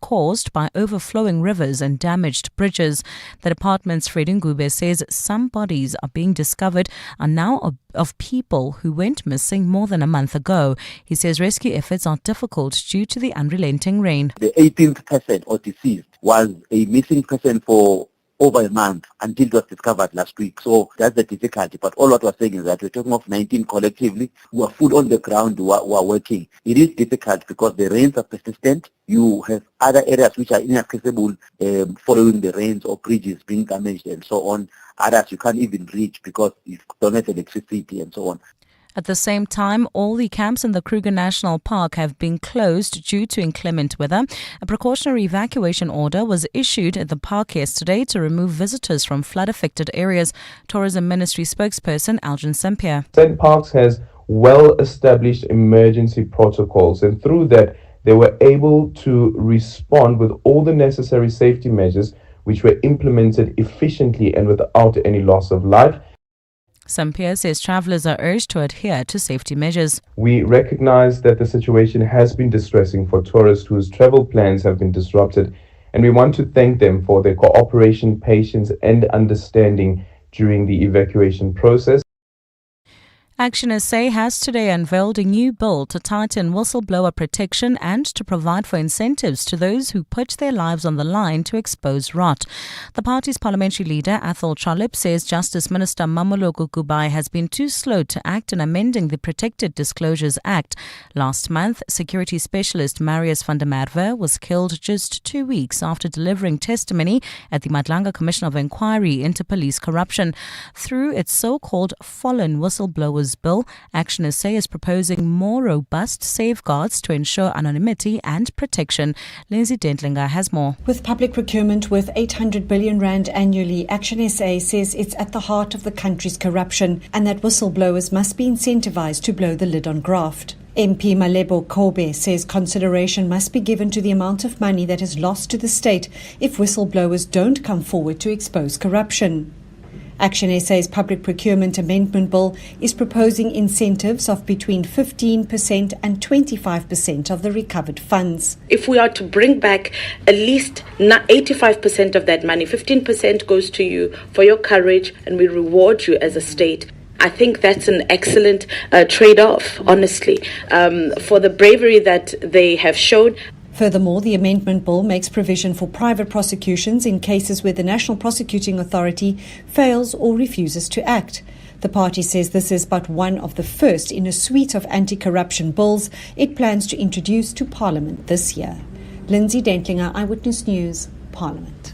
caused by overflowing rivers and damaged bridges. The department's Fred Ngube says some bodies are being discovered are now of people who went missing more than a month ago. He says rescue efforts are difficult due to the unrelenting rain. The 18th person or deceased was a missing person for over a month until it was discovered last week. So that's the difficulty. But all what we're saying is that we're talking of 19 collectively who are full on the ground, who are working. It is difficult because the rains are persistent. You have other areas which are inaccessible following the rains, or bridges being damaged and so on. Others you can't even reach because you don't have electricity and so on. At the same time, all the camps in the Kruger National Park have been closed due to inclement weather. A precautionary evacuation order was issued at the park yesterday to remove visitors from flood-affected areas. Tourism Ministry spokesperson Algin Sempier. St. Parks has well-established emergency protocols, and through that, they were able to respond with all the necessary safety measures which were implemented efficiently and without any loss of life. Sempier says travellers are urged to adhere to safety measures. We recognize that the situation has been distressing for tourists whose travel plans have been disrupted, and we want to thank them for their cooperation, patience and understanding during the evacuation process. Action SA has today unveiled a new bill to tighten whistleblower protection and to provide for incentives to those who put their lives on the line to expose rot. The party's parliamentary leader, Athol Trollip, says Justice Minister Mamoloko Kubai has been too slow to act in amending the Protected Disclosures Act. Last month, security specialist Marius van der Merwe was killed just 2 weeks after delivering testimony at the Madlanga Commission of Inquiry into police corruption. Through its so-called Fallen Whistleblowers Bill, Action SA is proposing more robust safeguards to ensure anonymity and protection. Lindsay Dentlinger has more. With public procurement worth 800 billion rand annually, Action SA says it's at the heart of the country's corruption and that whistleblowers must be incentivized to blow the lid on graft. MP Malebo Kobe says consideration must be given to the amount of money that is lost to the state if whistleblowers don't come forward to expose corruption. Action SA's Public Procurement Amendment Bill is proposing incentives of between 15% and 25% of the recovered funds. If we are to bring back at least 85% of that money, 15% goes to you for your courage and we reward you as a state. I think that's an excellent trade-off, honestly, for the bravery that they have shown. Furthermore, the amendment bill makes provision for private prosecutions in cases where the National Prosecuting Authority fails or refuses to act. The party says this is but one of the first in a suite of anti-corruption bills it plans to introduce to Parliament this year. Lindsay Dentlinger, Eyewitness News, Parliament.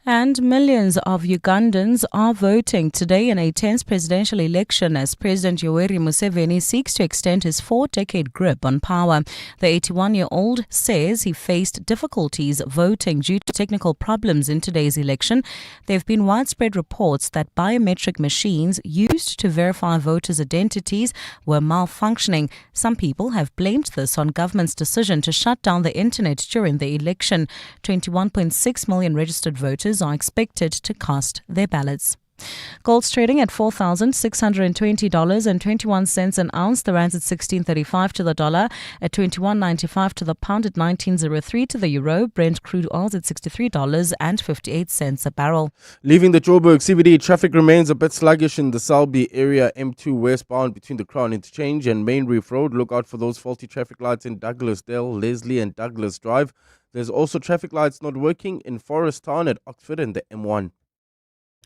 And millions of Ugandans are voting today in a tense presidential election as President Yoweri Museveni seeks to extend his 4-decade grip on power. The 81-year-old says he faced difficulties voting due to technical problems in today's election. There have been widespread reports that biometric machines used to verify voters' identities were malfunctioning. Some people have blamed this on government's decision to shut down the internet during the election. 21.6 million registered voters are expected to cast their ballots. Gold's trading at $4,620.21 an ounce. The rand's at 16.35 to the dollar, at 21.95 to the pound, at 19.03 to the euro. Brent crude oil's at $63.58 a barrel. Leaving the Joburg CBD, traffic remains a bit sluggish in the Selby area, M2 westbound between the Crown Interchange and Main Reef Road. Look out for those faulty traffic lights in Douglasdale, Leslie and Douglas Drive. There's also traffic lights not working in Forest Town at Oxford and the M1.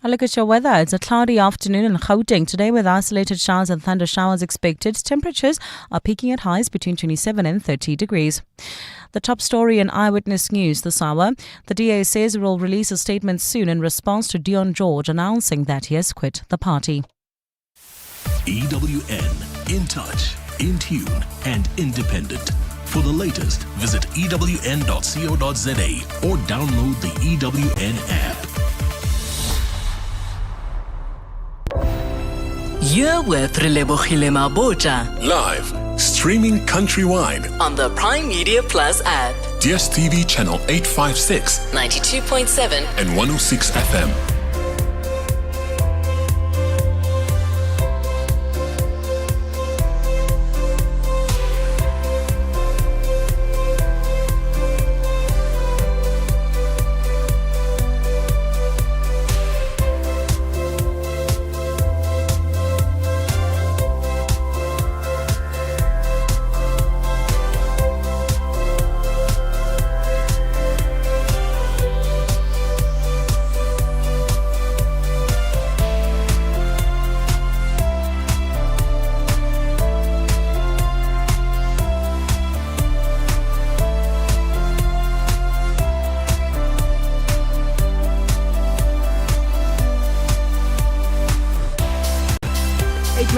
A look at your weather. It's a cloudy afternoon in Gauteng today with isolated showers and thunder showers expected. Temperatures are peaking at highs between 27 and 30 degrees. The top story in Eyewitness News this hour. The DA says it will release a statement soon in response to Dion George announcing that he has quit the party. EWN, in touch, in tune and independent. For the latest, visit ewn.co.za or download the EWN app. You're with Relebogile Mabotja. Live, streaming countrywide On the Prime Media Plus app. DSTV channel 856, 92.7 and 106 FM.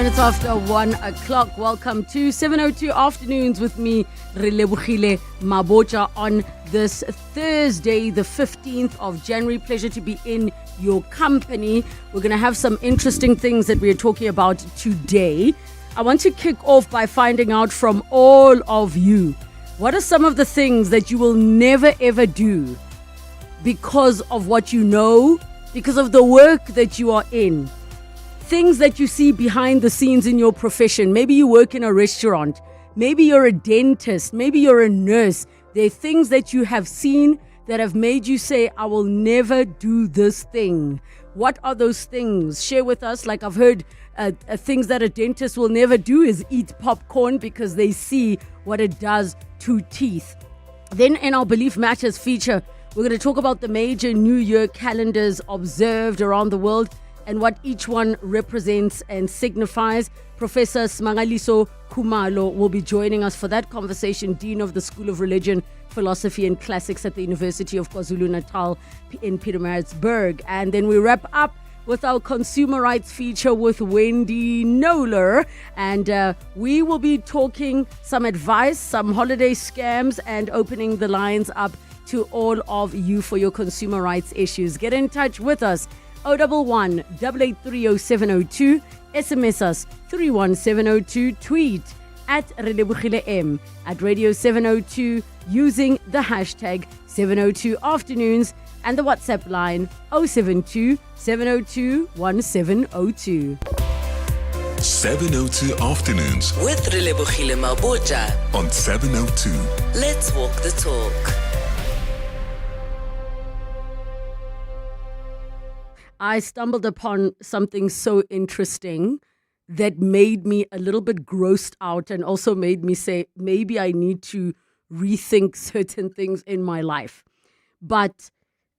minutes after 1 o'clock. Welcome to 7:02 Afternoons with me, Relebogile Mabotja, on this Thursday, the 15th of January. Pleasure to be in your company. We're going to have some interesting things that we're talking about today. I want to kick off by finding out from all of you, what are some of the things that you will never ever do because of what you know, because of the work that you are in? Things that you see behind the scenes in your profession. Maybe you work in a restaurant. Maybe you're a dentist. Maybe you're a nurse. There are things that you have seen that have made you say, I will never do this thing. What are those things? Share with us. Like I've heard things that a dentist will never do is eat popcorn because they see what it does to teeth. Then in our Belief Matters feature, we're going to talk about the major New Year calendars observed around the world and what each one represents and signifies. Professor Smangaliso Khumalo will be joining us for that conversation, Dean of the School of Religion, Philosophy and Classics at the University of KwaZulu-Natal in Pietermaritzburg. And then we wrap up with our consumer rights feature with Wendy Noller. And we will be talking some advice, some holiday scams, and opening the lines up to all of you for your consumer rights issues. Get in touch with us. 011 883 0702, SMS us 31702, tweet at Relebogile M, at Radio 702 using the hashtag 702 Afternoons, and the WhatsApp line 072 702 1702. 702 Afternoons With Relebogile Mabotja. on 702. Let's walk the talk. I stumbled upon something so interesting that made me a little bit grossed out and also made me say, maybe I need to rethink certain things in my life. But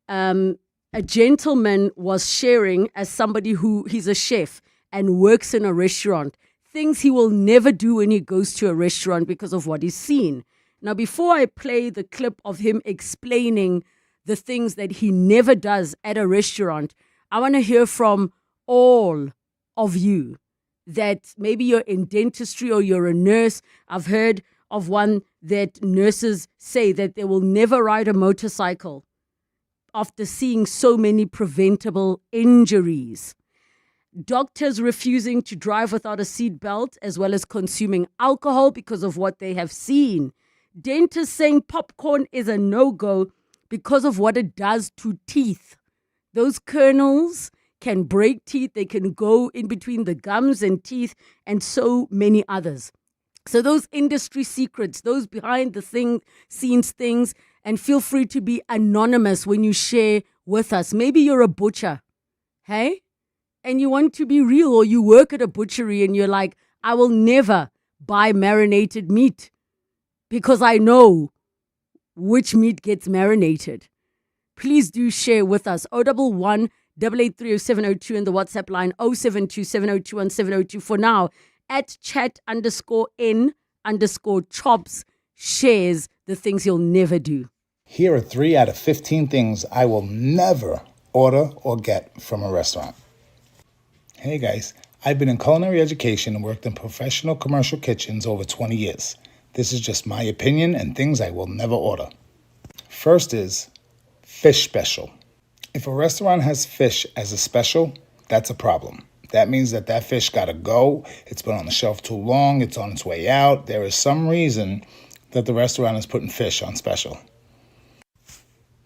a gentleman was sharing, as somebody who he's a chef and works in a restaurant, things he will never do when he goes to a restaurant because of what he's seen. Now, before I play the clip of him explaining the things that he never does at a restaurant, I want to hear from all of you that maybe you're in dentistry or you're a nurse. I've heard of one that nurses say that they will never ride a motorcycle after seeing so many preventable injuries. Doctors refusing to drive without a seat belt, as well as consuming alcohol because of what they have seen. Dentists saying popcorn is a no-go because of what it does to teeth. Those kernels can break teeth. They can go in between the gums and teeth, and so many others. So those industry secrets, those behind the scenes things, and feel free to be anonymous when you share with us. Maybe you're a butcher, hey? And you want to be real, or you work at a butchery and you're like, I will never buy marinated meat because I know which meat gets marinated. Please do share with us. 011 883 0702 and the WhatsApp line 072 702 1702. For now, at chat_n_chops shares the things you'll never do. Here are 3 out of 15 things I will never order or get from a restaurant. Hey guys, I've been in culinary education and worked in professional commercial kitchens over 20 years. This is just my opinion and things I will never order. First is fish special. If a restaurant has fish as a special, that's a problem. That means that fish gotta go. It's been on the shelf too long. It's on its way out. There is some reason that the restaurant is putting fish on special.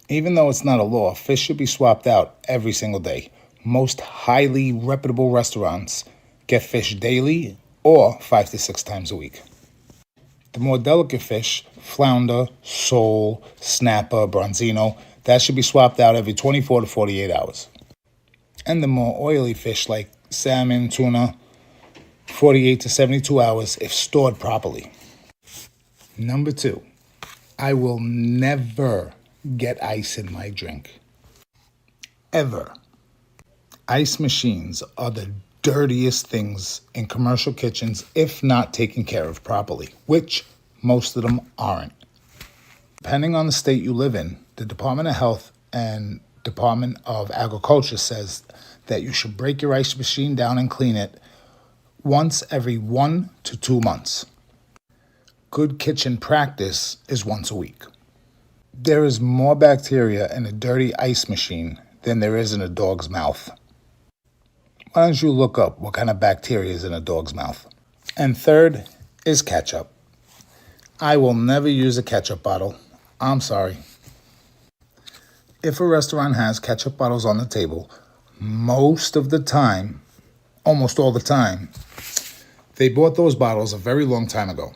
Even though it's not a law, fish should be swapped out every single day. Most highly reputable restaurants get fish daily or 5 to 6 times a week. The more delicate fish, flounder, sole, snapper, bronzino, that should be swapped out every 24 to 48 hours. And the more oily fish like salmon, tuna, 48 to 72 hours if stored properly. Number 2, I will never get ice in my drink. Ever. Ice machines are the dirtiest things in commercial kitchens if not taken care of properly, which most of them aren't. Depending on the state you live in, the Department of Health and Department of Agriculture says that you should break your ice machine down and clean it once every 1 to 2 months. Good kitchen practice is once a week. There is more bacteria in a dirty ice machine than there is in a dog's mouth. Why don't you look up what kind of bacteria is in a dog's mouth? And third is ketchup. I will never use a ketchup bottle. I'm sorry. If a restaurant has ketchup bottles on the table, most of the time, almost all the time, they bought those bottles a very long time ago.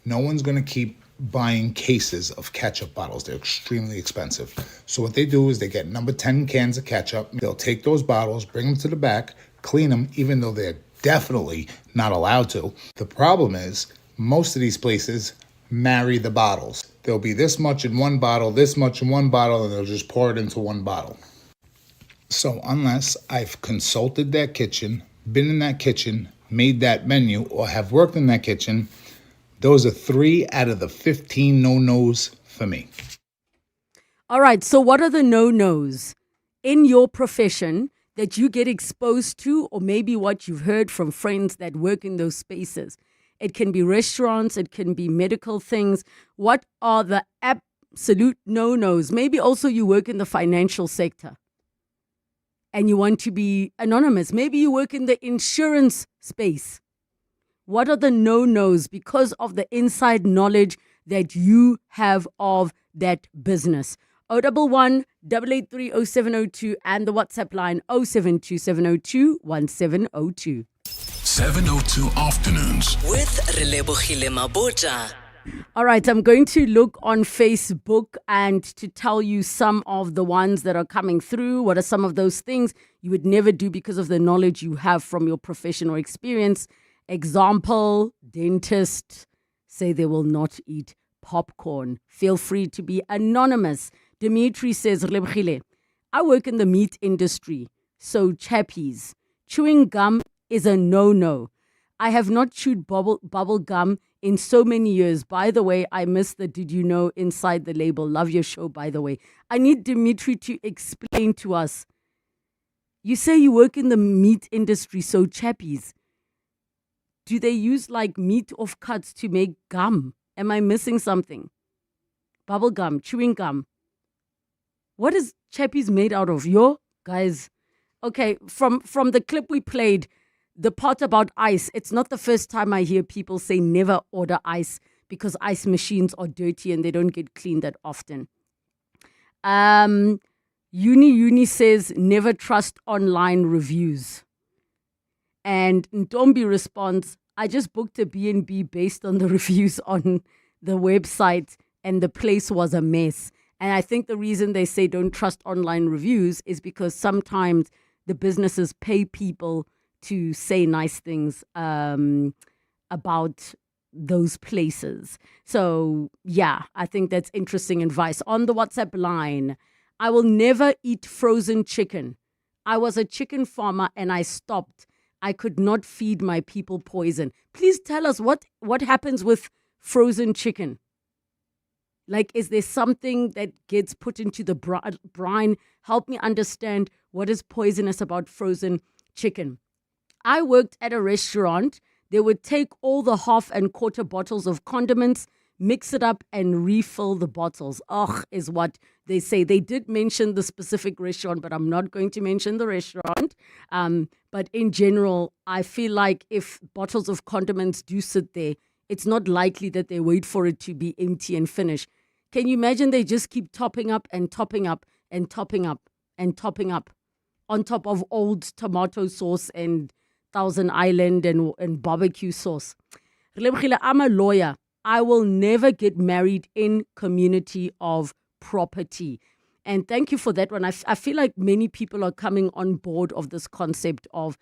No one's going to keep buying cases of ketchup bottles. They're extremely expensive. So what they do is they get number 10 cans of ketchup. They'll take those bottles, bring them to the back, clean them, even though they're definitely not allowed to. The problem is most of these places marry the bottles. There'll be this much in one bottle, this much in one bottle, and they'll just pour it into one bottle. So unless I've consulted that kitchen, been in that kitchen, made that menu, or have worked in that kitchen, those are 3 out of the 15 no-nos for me. All right, so what are the no-nos in your profession that you get exposed to, or maybe what you've heard from friends that work in those spaces? It can be restaurants, it can be medical things. What are the absolute no-nos? Maybe also you work in the financial sector and you want to be anonymous. Maybe you work in the insurance space. What are the no-nos because of the inside knowledge that you have of that business? 011 883 0702 and the WhatsApp line 072 702 1702. 702 Afternoons with Relebogile Mabotja. All right, I'm going to look on Facebook and to tell you some of the ones that are coming through. What are some of those things you would never do because of the knowledge you have from your professional experience? Example, dentists say they will not eat popcorn. Feel free to be anonymous. Dimitri says, Relebogile, I work in the meat industry, so chappies, chewing gum is a no-no. I have not chewed bubble gum in so many years. By the way, I missed the did you know inside the label. Love your show, by the way. I need Dimitri to explain to us. You say you work in the meat industry, so chappies, do they use like meat off cuts to make gum? Am I missing something? Bubble gum, chewing gum. What is chappies made out of? Yo, guys. Okay, from the clip we played, the part about ice, it's not the first time I hear people say never order ice because ice machines are dirty and they don't get cleaned that often. Uni says never trust online reviews. And Ntombi responds, I just booked a B&B based on the reviews on the website and the place was a mess. And I think the reason they say don't trust online reviews is because sometimes the businesses pay people to say nice things about those places. So, yeah, I think that's interesting advice. On the WhatsApp line, I will never eat frozen chicken. I was a chicken farmer and I stopped. I could not feed my people poison. Please tell us what happens with frozen chicken. Like, is there something that gets put into the brine? Help me understand what is poisonous about frozen chicken. I worked at a restaurant. They would take all the half and quarter bottles of condiments, mix it up and refill the bottles. Ugh, is what they say. They did mention the specific restaurant, but I'm not going to mention the restaurant. But in general, I feel like if bottles of condiments do sit there, it's not likely that they wait for it to be empty and finish. Can you imagine they just keep topping up and topping up and topping up and topping up on top of old tomato sauce and Thousand Island and barbecue sauce? Relebogile, I'm a lawyer. I will never get married in community of property. And thank you for that one. I feel like many people are coming on board of this concept of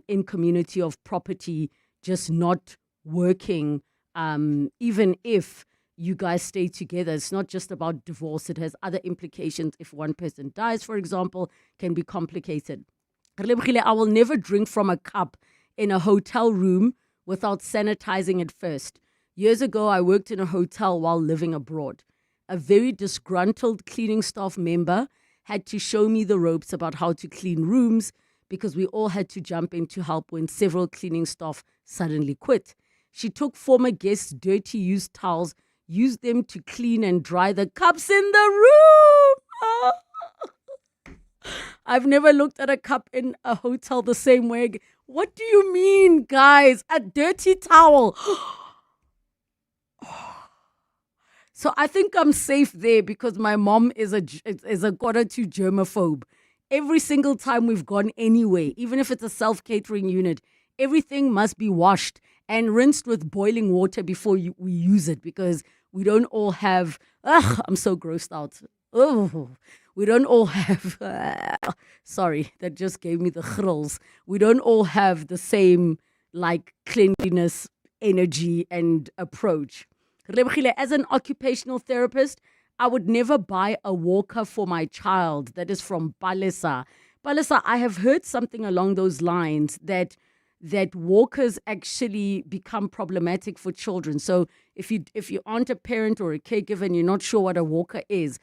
in community of property just not working, even if you guys stay together. It's not just about divorce. It has other implications. If one person dies, for example, can be complicated. I will never drink from a cup in a hotel room without sanitizing it first. Years ago, I worked in a hotel while living abroad. A very disgruntled cleaning staff member had to show me the ropes about how to clean rooms because we all had to jump in to help when several cleaning staff suddenly quit. She took former guests' dirty used towels, used them to clean and dry the cups in the room. Oh. I've never looked at a cup in a hotel the same way. What do you mean, guys? A dirty towel. So I think I'm safe there because my mom is a quarter to germaphobe. Every single time we've gone anywhere, even if it's a self-catering unit, everything must be washed and rinsed with boiling water before we use it, because we don't all have... I'm so grossed out. Oh, we don't all have... sorry, that just gave me the chrills. We don't all have the same, cleanliness, energy, and approach. Relebogile, as an occupational therapist, I would never buy a walker for my child. That is from Palesa. Palesa, I have heard something along those lines that walkers actually become problematic for children. So if you aren't a parent or a caregiver and you're not sure what a walker is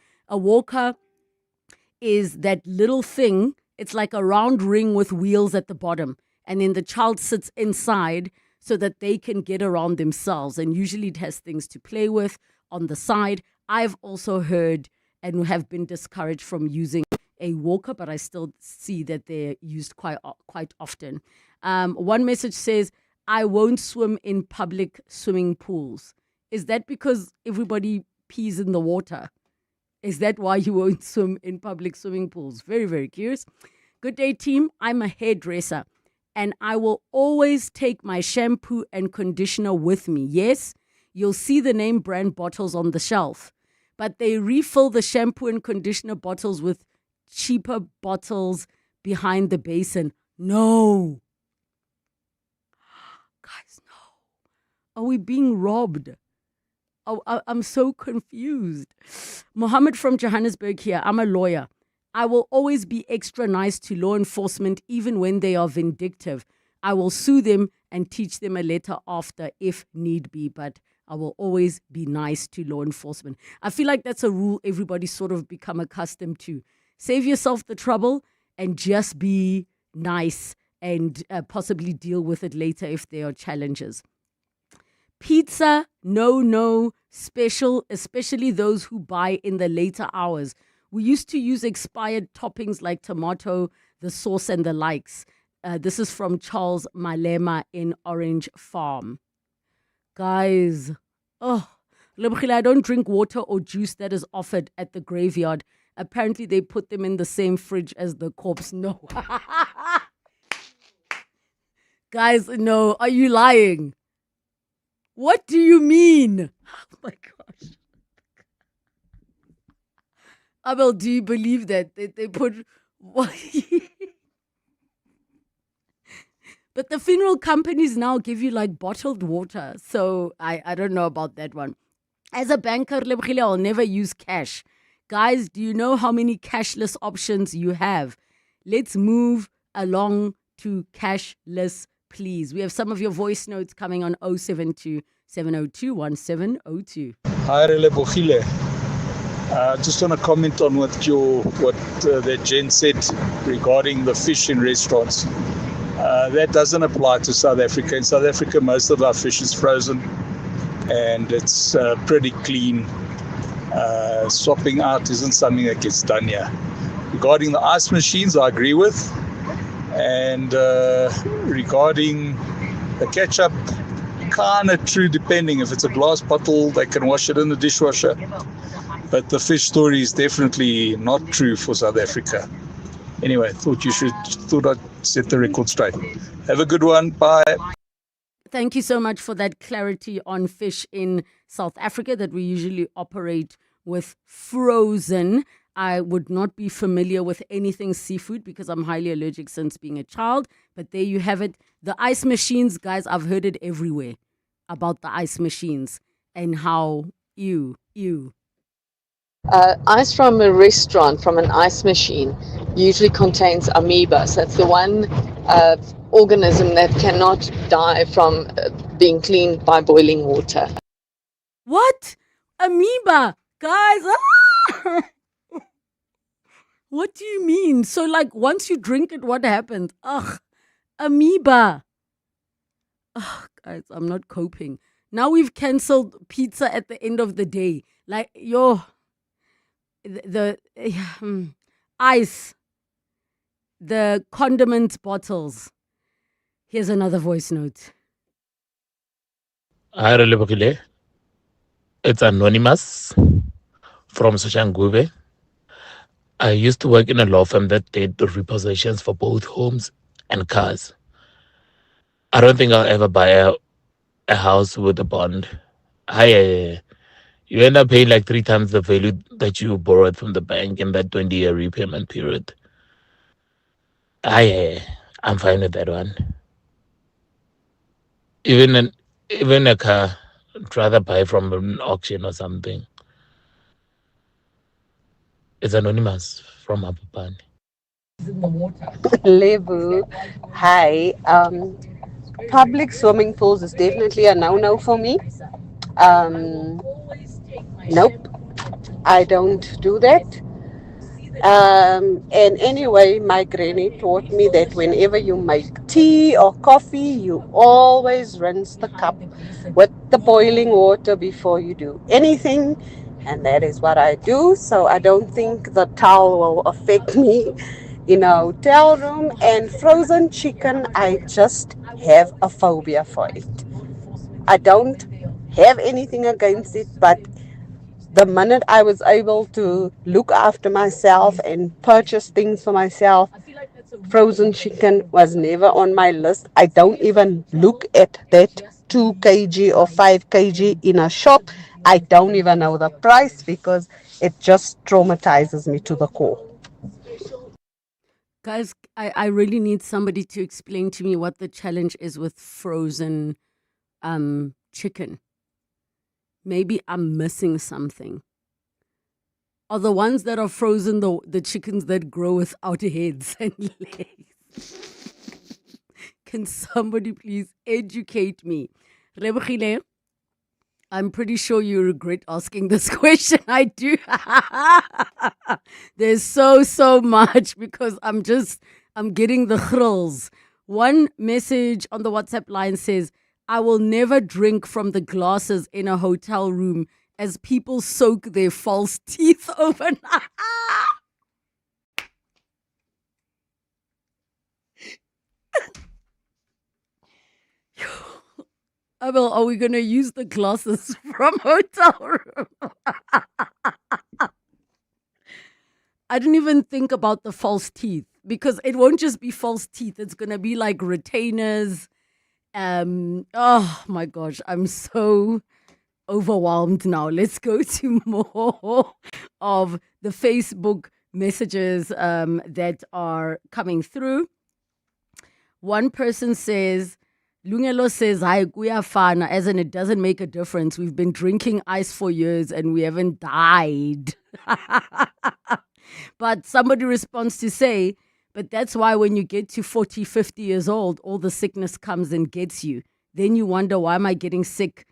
that little thing. It's like a round ring with wheels at the bottom. And then the child sits inside so that they can get around themselves. And usually it has things to play with on the side. I've also heard and have been discouraged from using a walker, but I still see that they're used quite often. One message says, I won't swim in public swimming pools. Is that because everybody pees in the water? Is that why you won't swim in public swimming pools? Very, very curious. Good day, team. I'm a hairdresser, and I will always take my shampoo and conditioner with me. Yes, you'll see the name brand bottles on the shelf, but they refill the shampoo and conditioner bottles with cheaper bottles behind the basin. No. Guys, no. Are we being robbed? Oh, I'm so confused. Mohammed from Johannesburg here. I'm a lawyer. I will always be extra nice to law enforcement even when they are vindictive. I will sue them and teach them a letter after if need be, but I will always be nice to law enforcement. I feel like that's a rule everybody sort of become accustomed to. Save yourself the trouble and just be nice and possibly deal with it later if there are challenges. Pizza, no, special, especially those who buy in the later hours. We used to use expired toppings like tomato, the sauce, and the likes. This is from Charles Malema in Orange Farm. Guys, Relebogile, I don't drink water or juice that is offered at the graveyard. Apparently, they put them in the same fridge as the corpse. No. Guys, no. Are you lying? What do you mean? Oh my gosh. Abel, do you believe that? They put... What? But the funeral companies now give you bottled water. So I don't know about that one. As a banker, Relebogile, I'll never use cash. Guys, do you know how many cashless options you have? Let's move along to cashless, please. We have some of your voice notes coming on 072 702 1702. Hi, Relebogile. Just want to comment on what that Jen said regarding the fish in restaurants. That doesn't apply to South Africa. In South Africa, most of our fish is frozen and it's pretty clean. Swapping out isn't something that gets done here. Regarding the ice machines, I agree with. And regarding the ketchup, kind of true, depending. If it's a glass bottle, they can wash it in the dishwasher. But the fish story is definitely not true for South Africa. Anyway, thought I'd set the record straight. Have a good one. Bye. Thank you so much for that clarity on fish in South Africa, that we usually operate with frozen. I would not be familiar with anything seafood because I'm highly allergic since being a child. But there you have it. The ice machines, guys, I've heard it everywhere about the ice machines and how ew. Ice from a restaurant, from an ice machine, usually contains amoeba. So that's the one organism that cannot die from being cleaned by boiling water. What? Amoeba? Guys? What do you mean? So, like, once you drink it, what happens? Ugh, amoeba. Ugh, guys, I'm not coping. Now we've cancelled pizza at the end of the day. Like, ice, the condiment bottles. Here's another voice note. Hi, Relebogile. It's Anonymous from Soshanguve. I used to work in a law firm that did the repossessions for both homes and cars. I don't think I'll ever buy a house with a bond. You end up paying like 3 times the value that you borrowed from the bank in that 20-year repayment period. I'm fine with that one. Even a car, I'd rather buy from an auction or something. It's Anonymous from Apupani. Lebu, hi. Public swimming pools is definitely a no-no for me. Nope, I don't do that. And anyway, my granny taught me that whenever you make tea or coffee, you always rinse the cup with the boiling water before you do anything. And that is what I do. So I don't think the towel will affect me in a hotel room. And frozen chicken, I just have a phobia for it. I don't have anything against it, but the minute I was able to look after myself and purchase things for myself, frozen chicken was never on my list. I don't even look at that 2 kg or 5 kg in a shop. I don't even know the price because it just traumatizes me to the core. Guys, I really need somebody to explain to me what the challenge is with frozen chicken. Maybe I'm missing something. Are the ones that are frozen the chickens that grow without heads and legs? Can somebody please educate me? Relebogile, I'm pretty sure you regret asking this question. I do. There's so much because I'm getting the thrills. One message on the WhatsApp line says, I will never drink from the glasses in a hotel room as people soak their false teeth overnight. Abel, are we going to use the glasses from hotel room? I didn't even think about the false teeth because it won't just be false teeth. It's going to be like retainers. Oh my gosh, I'm so overwhelmed now. Let's go to more of the Facebook messages that are coming through. One person says, Lungelo says, hi, kuyafana, as in it doesn't make a difference. We've been drinking ice for years and we haven't died. But somebody responds to say, but that's why when you get to 40, 50 years old, all the sickness comes and gets you. Then you wonder, why am I getting sick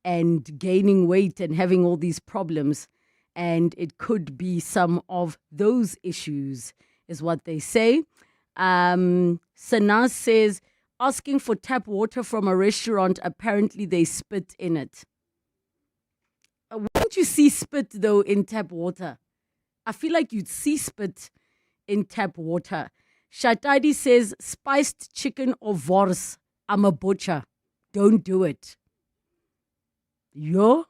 and gaining weight and having all these problems? And it could be some of those issues, is what they say. Sanaz says, asking for tap water from a restaurant, apparently they spit in it. Wouldn't you see spit, though, in tap water? I feel like you'd see spit in tap water. Shatadi says, spiced chicken or wors, I'm a butcher. Don't do it. Yo.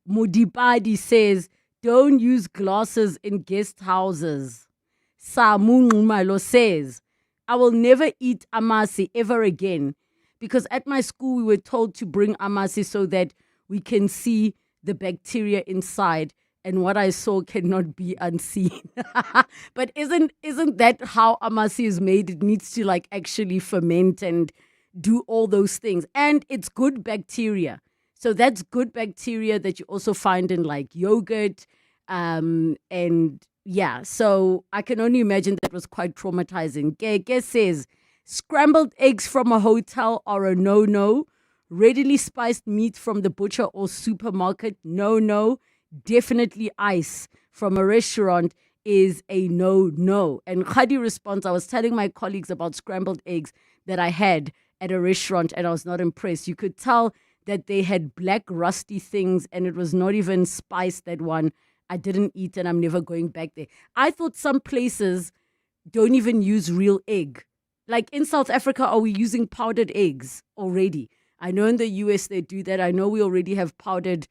Mudipadi says, don't use glasses in guest houses. Samunumalo says, I will never eat amasi ever again because at my school we were told to bring amasi so that we can see the bacteria inside, and what I saw cannot be unseen. But isn't that how amasi is made? It needs to like actually ferment and do all those things. And it's good bacteria. So that's good bacteria that you also find in like yogurt. And yeah, so I can only imagine that was quite traumatizing. Gege says, scrambled eggs from a hotel are a no-no. Readily spiced meat from the butcher or supermarket, no. definitely ice from a restaurant is a no. And Khadi responds, I was telling my colleagues about scrambled eggs that I had at a restaurant and I was not impressed. You could tell that they had black rusty things and it was not even spiced, that one. I didn't eat and I'm never going back there. I thought some places don't even use real egg. Like in South Africa, are we using powdered eggs already? I know in the US they do that. I know we already have powdered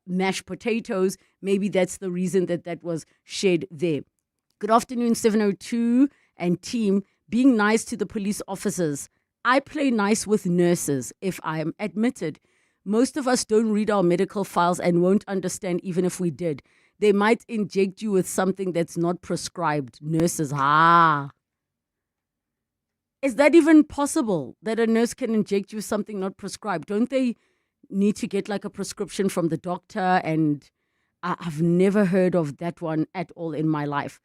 mashed potatoes. Maybe that's the reason that was shared there. Good afternoon, 702 and team. Being nice to the police officers. I play nice with nurses if I am admitted. Most of us don't read our medical files and won't understand even if we did. They might inject you with something that's not prescribed. Nurses, Is that even possible that a nurse can inject you with something not prescribed? Don't they need to get like a prescription from the doctor? And I've never heard of that one at all in my life.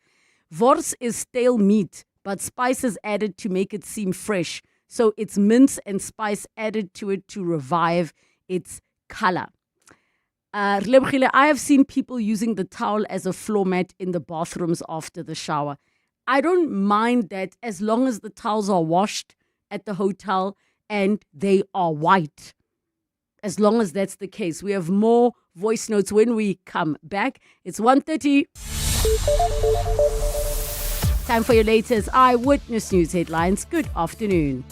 Wors is stale meat, but spices added to make it seem fresh. So it's mince and spice added to it to revive its color. Relebogile, I have seen people using the towel as a floor mat in the bathrooms after the shower. I don't mind that as long as the towels are washed at the hotel and they are white. As long as that's the case. We have more voice notes when we come back. It's 1:30. Time for your latest Eyewitness News headlines. Good afternoon.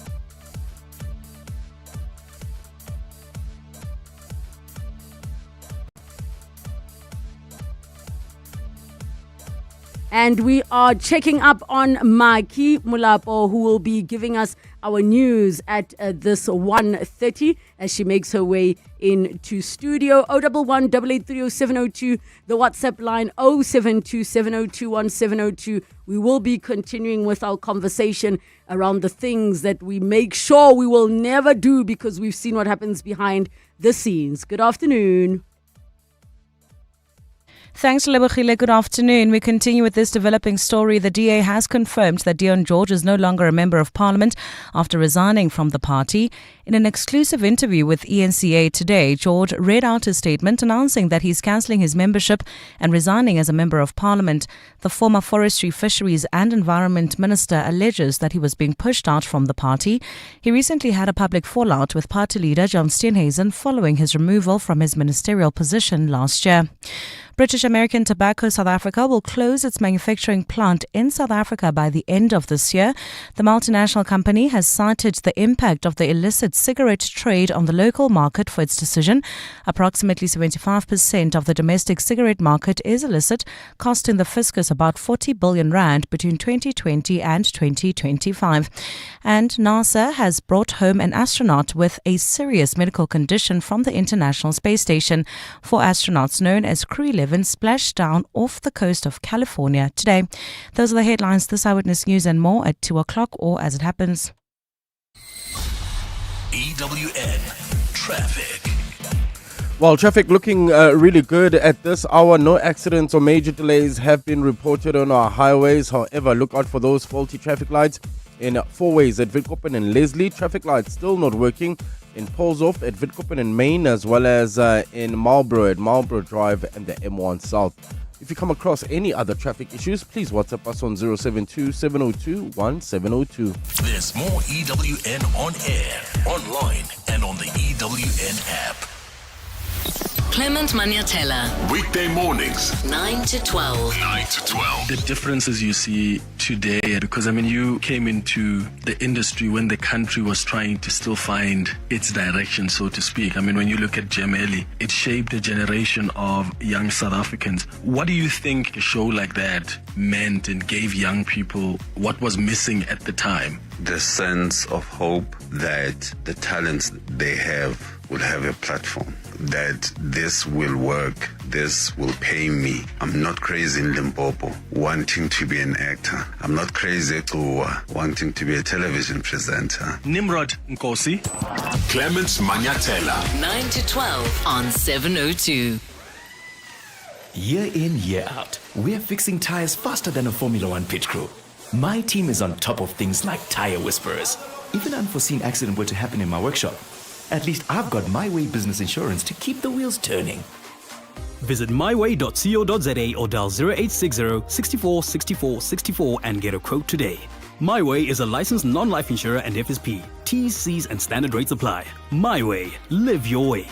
And we are checking up on Maki Mulapo, who will be giving us our news at this 1:30 as she makes her way into studio. 011 883 0702, the WhatsApp line 072 7021 702. We will be continuing with our conversation around the things that we make sure we will never do because we've seen what happens behind the scenes. Good afternoon. Thanks, Relebogile. Good afternoon. We continue with this developing story. The DA has confirmed that Deon George is no longer a member of parliament after resigning from the party. In an exclusive interview with ENCA today, George read out his statement announcing that he's cancelling his membership and resigning as a member of parliament. The former Forestry, Fisheries and Environment Minister alleges that he was being pushed out from the party. He recently had a public fallout with party leader John Steenhuisen following his removal from his ministerial position last year. British American Tobacco South Africa will close its manufacturing plant in South Africa by the end of this year. The multinational company has cited the impact of the illicit cigarette trade on the local market for its decision. Approximately 75% of the domestic cigarette market is illicit, costing the fiscus about 40 billion rand between 2020 and 2025. And NASA has brought home an astronaut with a serious medical condition from the International Space Station. 4 astronauts known as Crew 11 splashed down off the coast of California today. Those are the headlines. This Eyewitness News and more at 2 o'clock or as it happens. EWN Traffic. Well, traffic looking really good at this hour. No accidents or major delays have been reported on our highways. However, look out for those faulty traffic lights in 4 ways at Witkoppen and Leslie. Traffic lights still not working in Polshof at Witkoppen and Main, as well as in Marlborough at Marlborough Drive and the M1 South. If you come across any other traffic issues, please WhatsApp us on 072 702 1702. There's more EWN on air, online, and on the EWN app. Clement Maniatella. Weekday mornings, 9 to 12. 9 to 12. The differences you see today, because I mean, you came into the industry when the country was trying to still find its direction, so to speak. I mean, when you look at Gemeli, it shaped a generation of young South Africans. What do you think a show like that meant and gave young people what was missing at the time? The sense of hope that the talents they have will have a platform, that this will work, this will pay me. I'm not crazy in Limpopo wanting to be an actor. I'm not crazy to wanting to be a television presenter. Nimrod Nkosi. Clement Maniatella. 9 to 12 on 702. Year in, year out, we're fixing tires faster than a Formula One pit crew. My team is on top of things like tire whisperers. If an unforeseen accident were to happen in my workshop, at least I've got My Way business insurance to keep the wheels turning. Visit myway.co.za or dial 0860 64 64 64 and get a quote today. MyWay is a licensed non-life insurer and FSP. T's, C's and standard rates apply. MyWay. Live your way.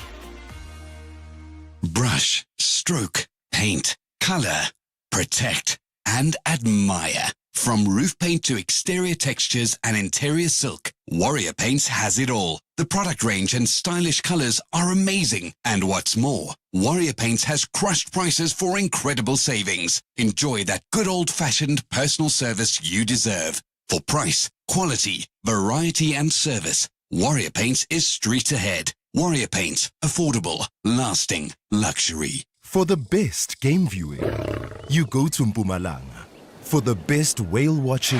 Brush, stroke, paint, color, protect, and admire. From roof paint to exterior textures and interior silk, Warrior Paints has it all. The product range and stylish colors are amazing. And what's more, Warrior Paints has crushed prices for incredible savings. Enjoy that good old-fashioned personal service you deserve. For price, quality, variety and service, Warrior Paints is street ahead. Warrior Paints, affordable, lasting, luxury. For the best game viewing, you go to Mpumalanga. For the best whale watching,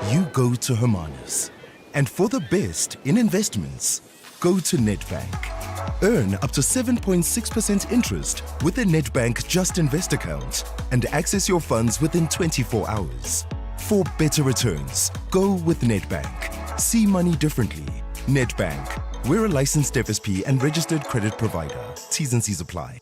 you go to Hermanus. And for the best in investments, go to Nedbank. Earn up to 7.6% interest with the Nedbank Just Invest account and access your funds within 24 hours. For better returns, go with Nedbank. See money differently. Nedbank. We're a licensed FSP and registered credit provider. T's and C's apply.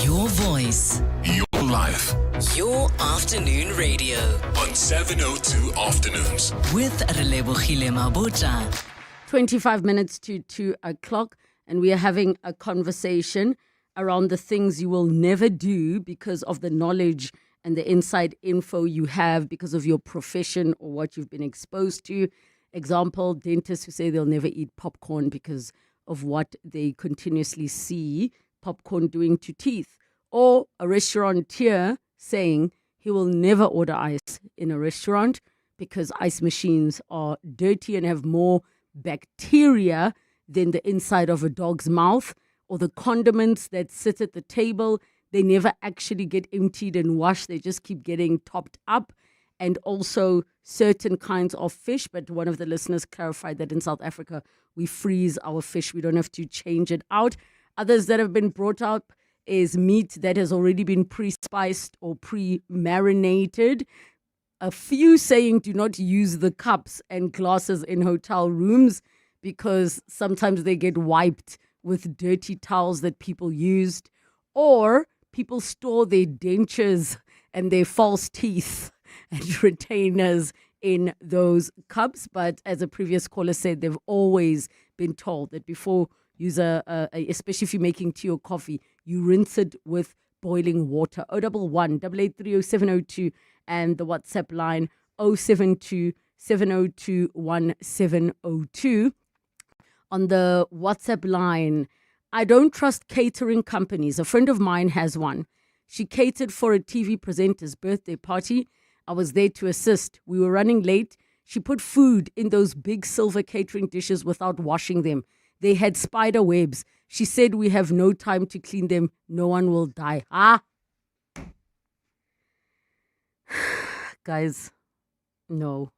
Your voice. Your life. Your afternoon radio. On 702 Afternoons. With Relebogile Mabotja. 25 minutes to 2 o'clock, and we are having a conversation around the things you will never do because of the knowledge and the inside info you have because of your profession or what you've been exposed to. Example, dentists who say they'll never eat popcorn because of what they continuously see popcorn doing to teeth. Or a restaurateur saying he will never order ice in a restaurant because ice machines are dirty and have more bacteria than the inside of a dog's mouth. Or the condiments that sit at the table, they never actually get emptied and washed. They just keep getting topped up. And also certain kinds of fish. But one of the listeners clarified that in South Africa, we freeze our fish. We don't have to change it out. Others that have been brought up is meat that has already been pre-spiced or pre-marinated. A few saying do not use the cups and glasses in hotel rooms because sometimes they get wiped with dirty towels that people used. Or people store their dentures and their false teeth and retainers in those cups. But as a previous caller said, they've always been told that before use especially if you're making tea or coffee, you rinse it with boiling water. 011 883 0702 and the WhatsApp line 072 702 1702. On the WhatsApp line, I don't trust catering companies. A friend of mine has one. She catered for a TV presenter's birthday party. I was there to assist. We were running late. She put food in those big silver catering dishes without washing them. They had spider webs. She said we have no time to clean them. No one will die. Guys, no.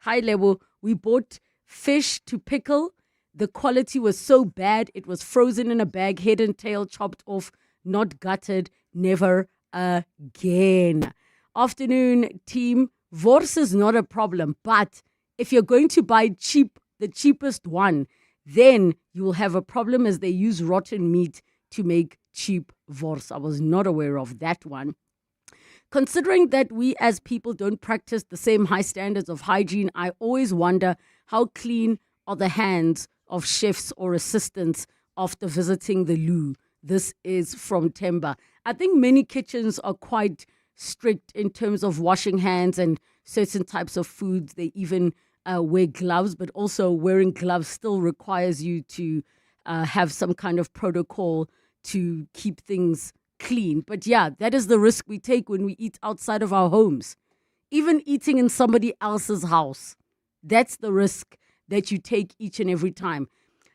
High level, we bought fish to pickle. The quality was so bad. It was frozen in a bag, head and tail chopped off, not gutted. Never again. Afternoon, team. Wors is not a problem, but if you're going to buy the cheapest one, then you will have a problem as they use rotten meat to make cheap wors. I was not aware of that one. Considering that we as people don't practice the same high standards of hygiene, I always wonder how clean are the hands of chefs or assistants after visiting the loo. This is from Temba. I think many kitchens are quite strict in terms of washing hands and certain types of foods. They even wear gloves, but also wearing gloves still requires you to have some kind of protocol to keep things clean. But yeah, that is the risk we take when we eat outside of our homes. Even eating in somebody else's house, that's the risk that you take each and every time.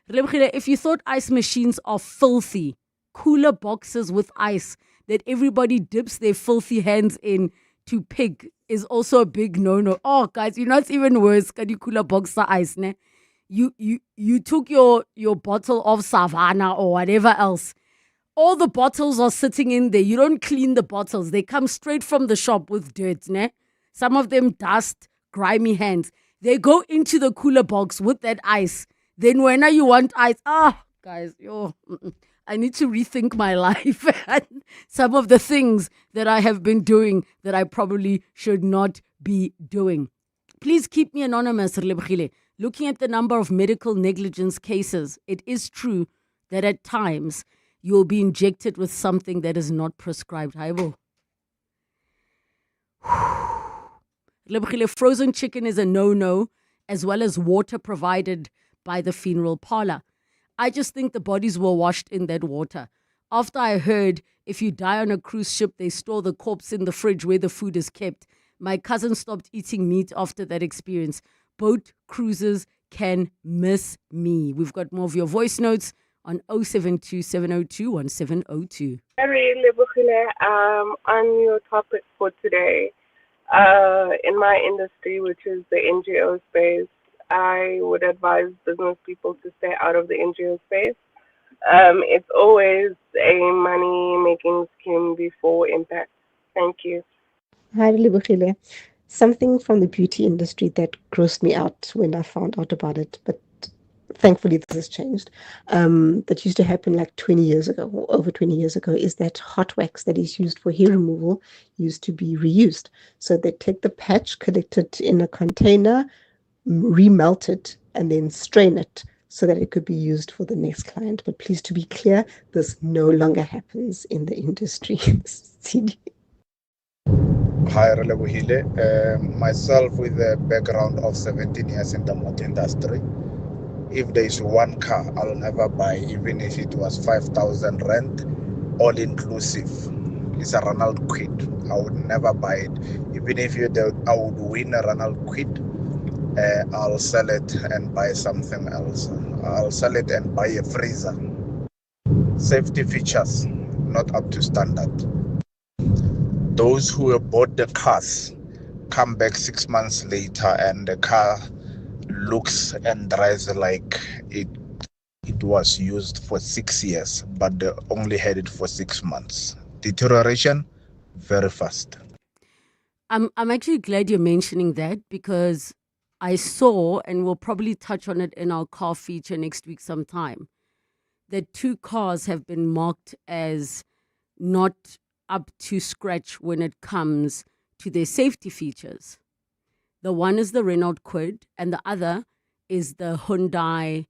If you thought ice machines are filthy, cooler boxes with ice that everybody dips their filthy hands in to pick is also a big no-no. Oh, guys, you know it's even worse. Can you cooler box the ice, ne? You took your bottle of Savannah or whatever else. All the bottles are sitting in there. You don't clean the bottles. They come straight from the shop with dirt, ne? Some of them dust, grimy hands. They go into the cooler box with that ice. Then when you want ice, guys, I need to rethink my life and some of the things that I have been doing that I probably should not be doing. Please keep me anonymous, Relebogile. Looking at the number of medical negligence cases, it is true that at times you will be injected with something that is not prescribed. Haibo. Relebogile, frozen chicken is a no-no, as well as water provided by the funeral parlor. I just think the bodies were washed in that water. After I heard if you die on a cruise ship, they store the corpse in the fridge where the food is kept. My cousin stopped eating meat after that experience. Boat cruises can miss me. We've got more of your voice notes on 072 702 1702. Relebogile, on your topic for today, in my industry, which is the NGO space, I would advise business people to stay out of the NGO space. It's always a money-making scheme before impact. Thank you. Hi, Relebogile. Something from the beauty industry that grossed me out when I found out about it, but thankfully this has changed. That used to happen like 20 years ago, or over 20 years ago, is that hot wax that is used for hair removal used to be reused. So they take the patch, collect it in a container, remelt it, and then strain it so that it could be used for the next client. But please, to be clear, this no longer happens in the industry. Hi, Relebogile. Myself with a background of 17 years in the motor industry. If there is one car I'll never buy, even if it was 5,000 rand, all inclusive, it's a Ronald Quid. I would never buy it. Even if I would win a Ronald Quid, I'll sell it and buy something else. I'll sell it and buy a freezer. Safety features, not up to standard. Those who have bought the cars come back 6 months later and the car looks and drives like it was used for 6 years, but they only had it for 6 months. Deterioration, very fast. I'm actually glad you're mentioning that, because I saw, and we'll probably touch on it in our car feature next week sometime, that 2 cars have been marked as not up to scratch when it comes to their safety features. The one is the Renault Kwid, and the other is the Hyundai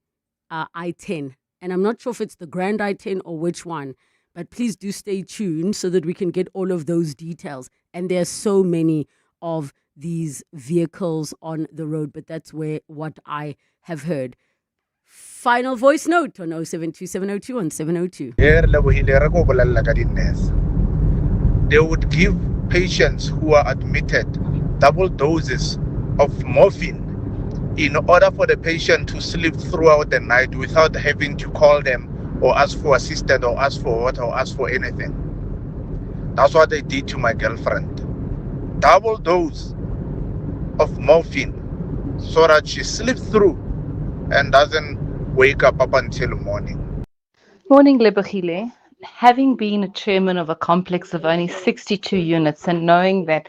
i10. And I'm not sure if it's the Grand i10 or which one, but please do stay tuned so that we can get all of those details. And there are so many of these vehicles on the road, but that's what I have heard. Final voice note on 072 702 1702. They would give patients who are admitted double doses of morphine in order for the patient to sleep throughout the night without having to call them or ask for assistance or ask for water or ask for anything. That's what they did to my girlfriend. Double dose of morphine so that she sleeps through and doesn't wake up until morning. Morning, Relebogile. Having been a chairman of a complex of only 62 units and knowing that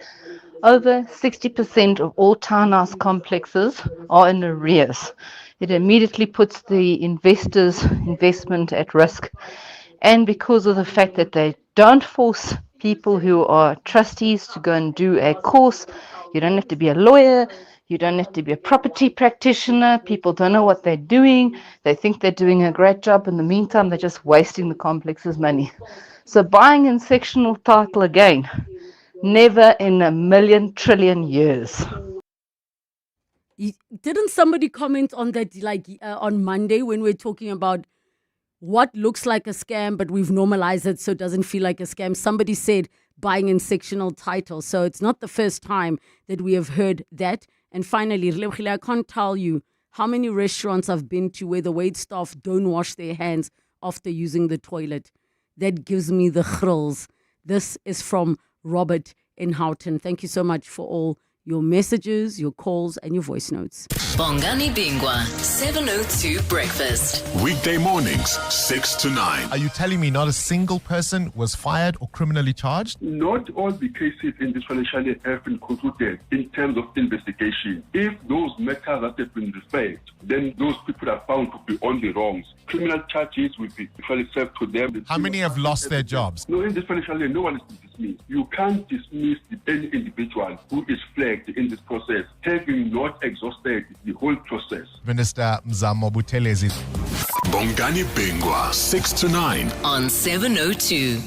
over 60% of all townhouse complexes are in arrears, it immediately puts the investor's investment at risk. And because of the fact that they don't force people who are trustees to go and do a course, you don't have to be a lawyer, you don't have to be a property practitioner. People don't know what they're doing. They think they're doing a great job. In the meantime, they're just wasting the complex's money. So buying in sectional title again, never in a million trillion years. Didn't somebody comment on that on Monday when we were talking about what looks like a scam, but we've normalized it so it doesn't feel like a scam? Somebody said buying in sectional title. So it's not the first time that we have heard that. And finally, I can't tell you how many restaurants I've been to where the wait staff don't wash their hands after using the toilet. That gives me the thrills. This is from Robert in Houghton. Thank you so much for all your messages, your calls, and your voice notes. Bongani Bingwa, 702 Breakfast. Weekday mornings, 6 to 9. Are you telling me not a single person was fired or criminally charged? Not all the cases in this financial year have been concluded in terms of investigation. If those matters that have been referred, then those people are found to be on the wrongs. Criminal charges will be usually served to them. How many have lost their jobs? No, in this financial year, no one is dismissed. You can't dismiss any individual who is flagged in this process, having not exhausted the whole process. Minister Mzamo Buthelezi. Bongani Bingwa, 6 to 9. On 702.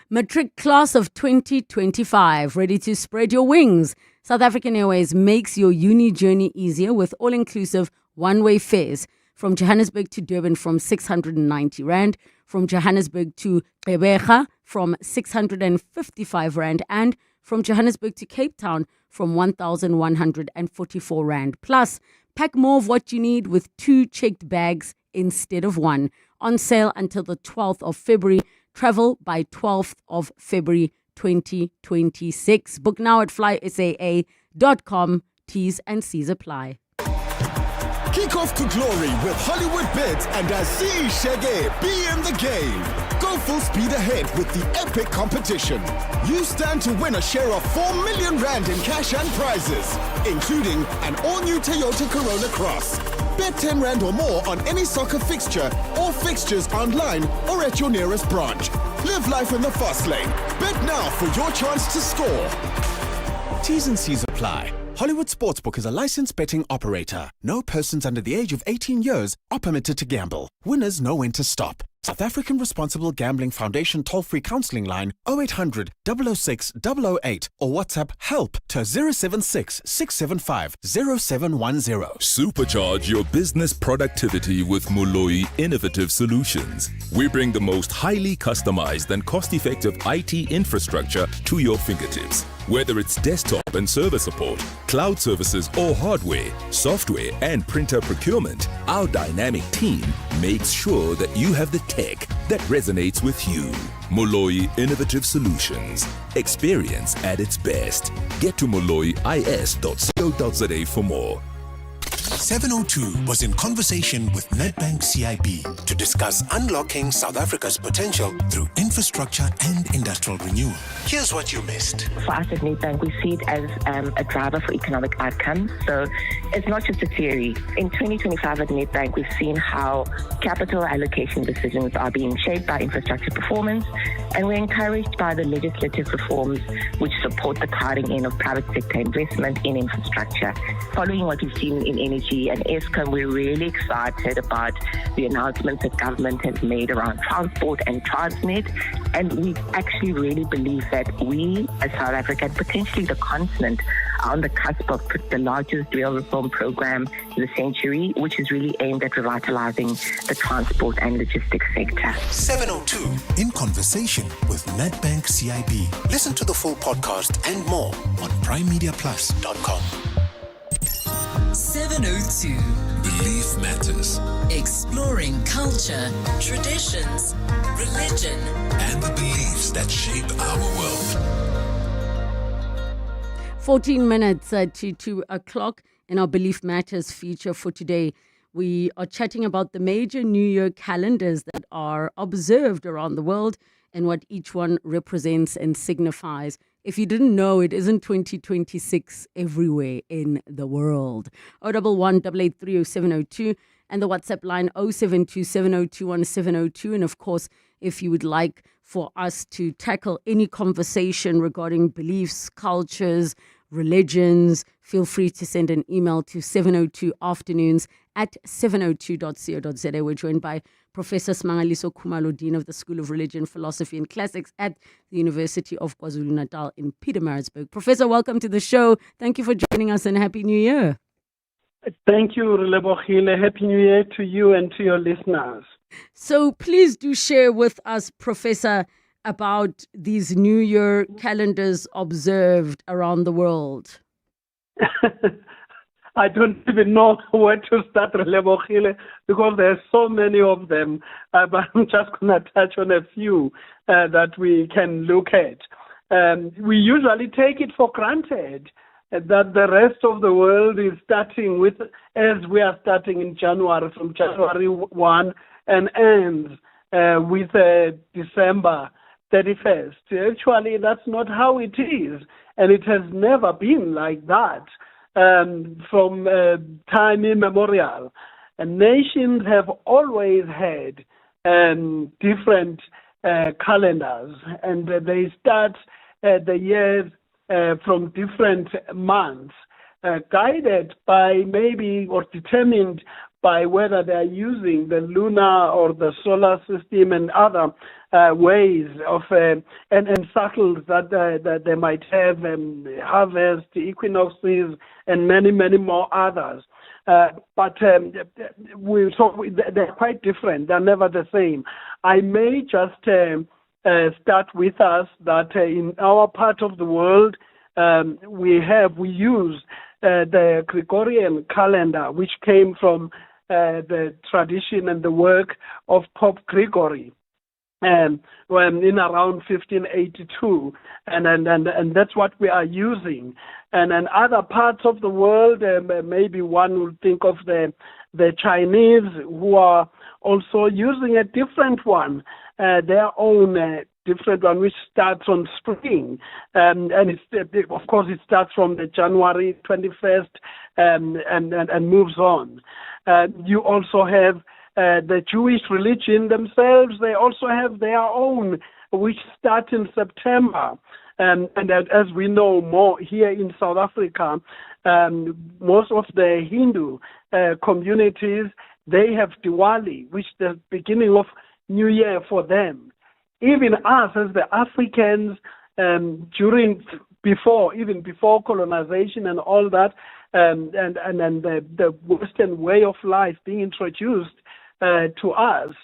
Matric class of 2025, ready to spread your wings. South African Airways makes your uni journey easier with all-inclusive one-way fares from Johannesburg to Durban from 690 Rand, from Johannesburg to Gqeberha from 655 Rand, and from Johannesburg to Cape Town from 1,144 Rand. Plus, pack more of what you need with 2 checked bags instead of 1. On sale until the 12th of February. Travel by 12th of February 2026. Book now at flysaa.com. T's and C's apply. Kick off to glory with Hollywood Bids and Aziz Shege. Be in the game. Go full speed ahead with the epic competition. You stand to win a share of 4 million Rand in cash and prizes, including an all-new Toyota Corolla Cross. Bet 10 Rand or more on any soccer fixture or fixtures online or at your nearest branch. Live life in the fast lane. Bet now for your chance to score. T's and C's apply. Hollywood Sportsbook is a licensed betting operator. No persons under the age of 18 years are permitted to gamble. Winners know when to stop. South African Responsible Gambling Foundation toll-free counselling line 0800 006 008 or WhatsApp help to 076 675 0710. Supercharge your business productivity with Moloi Innovative Solutions. We bring the most highly customized and cost-effective IT infrastructure to your fingertips. Whether it's desktop and server support, cloud services or hardware, software and printer procurement, our dynamic team makes sure that you have the tech that resonates with you. Moloi Innovative Solutions. Experience at its best. Get to moloiis.co.za for more. 702 was in conversation with Nedbank CIB to discuss unlocking South Africa's potential through infrastructure and industrial renewal. Here's what you missed. For us at Nedbank, we see it as a driver for economic outcomes. So it's not just a theory. In 2025 at Nedbank, we've seen how capital allocation decisions are being shaped by infrastructure performance, and we're encouraged by the legislative reforms which support the crowding in of private sector investment in infrastructure. Following what we've seen in energy and Eskom, we're really excited about the announcements that government has made around transport and Transnet, and we actually really believe that we as South Africa and potentially the continent are on the cusp of the largest rail reform program in the century, which is really aimed at revitalizing the transport and logistics sector. 702 in conversation with Nedbank CIB. Listen to the full podcast and more on primemediaplus.com. 702. Belief matters. Exploring culture, traditions, religion, and the beliefs that shape our world. 14 minutes to 2 o'clock in our Belief Matters feature for today. We are chatting about the major New Year calendars that are observed around the world and what each one represents and signifies. If you didn't know, it isn't 2026 everywhere in the world. 011-883-0702 and the WhatsApp line 0727021702. And of course, if you would like for us to tackle any conversation regarding beliefs, cultures, religions, feel free to send an email to 702afternoons@702.co.za. We're joined by Professor Smangaliso Khumalo, Dean of the School of Religion, Philosophy and Classics at the University of KwaZulu-Natal in Pietermaritzburg. Professor, welcome to the show. Thank you for joining us and Happy New Year. Thank you, Relebogile. Happy New Year to you and to your listeners. So please do share with us, Professor, about these New Year calendars observed around the world. I don't even know where to start, Relebogile, because there's so many of them. But I'm just going to touch on a few that we can look at. we usually take it for granted that the rest of the world is starting with, as we are starting in January, from January 1 and ends with December 31st. Actually, that's not how it is, and it has never been like that from time immemorial. And nations have always had different calendars, and they start the years from different months, guided by maybe or determined by whether they are using the lunar or the solar system and other ways of and cycles that they might have, harvest, equinoxes, and many more others. But they're quite different. They're never the same. I may just start with us that in our part of the world, we use the Gregorian calendar, which came from the tradition and the work of Pope Gregory. When in around 1582, and that's what we are using. And in other parts of the world, maybe one would think of the Chinese, who are also using a different one, their own different one, which starts on spring, and it's, of course it starts from the January 21st and moves on. You also have the Jewish religion themselves. They also have their own, which start in September. And as we know more here in South Africa, most of the Hindu communities, they have Diwali, which is the beginning of New Year for them. Even us as the Africans, even before colonization and all that, and the Western way of life being introduced to us,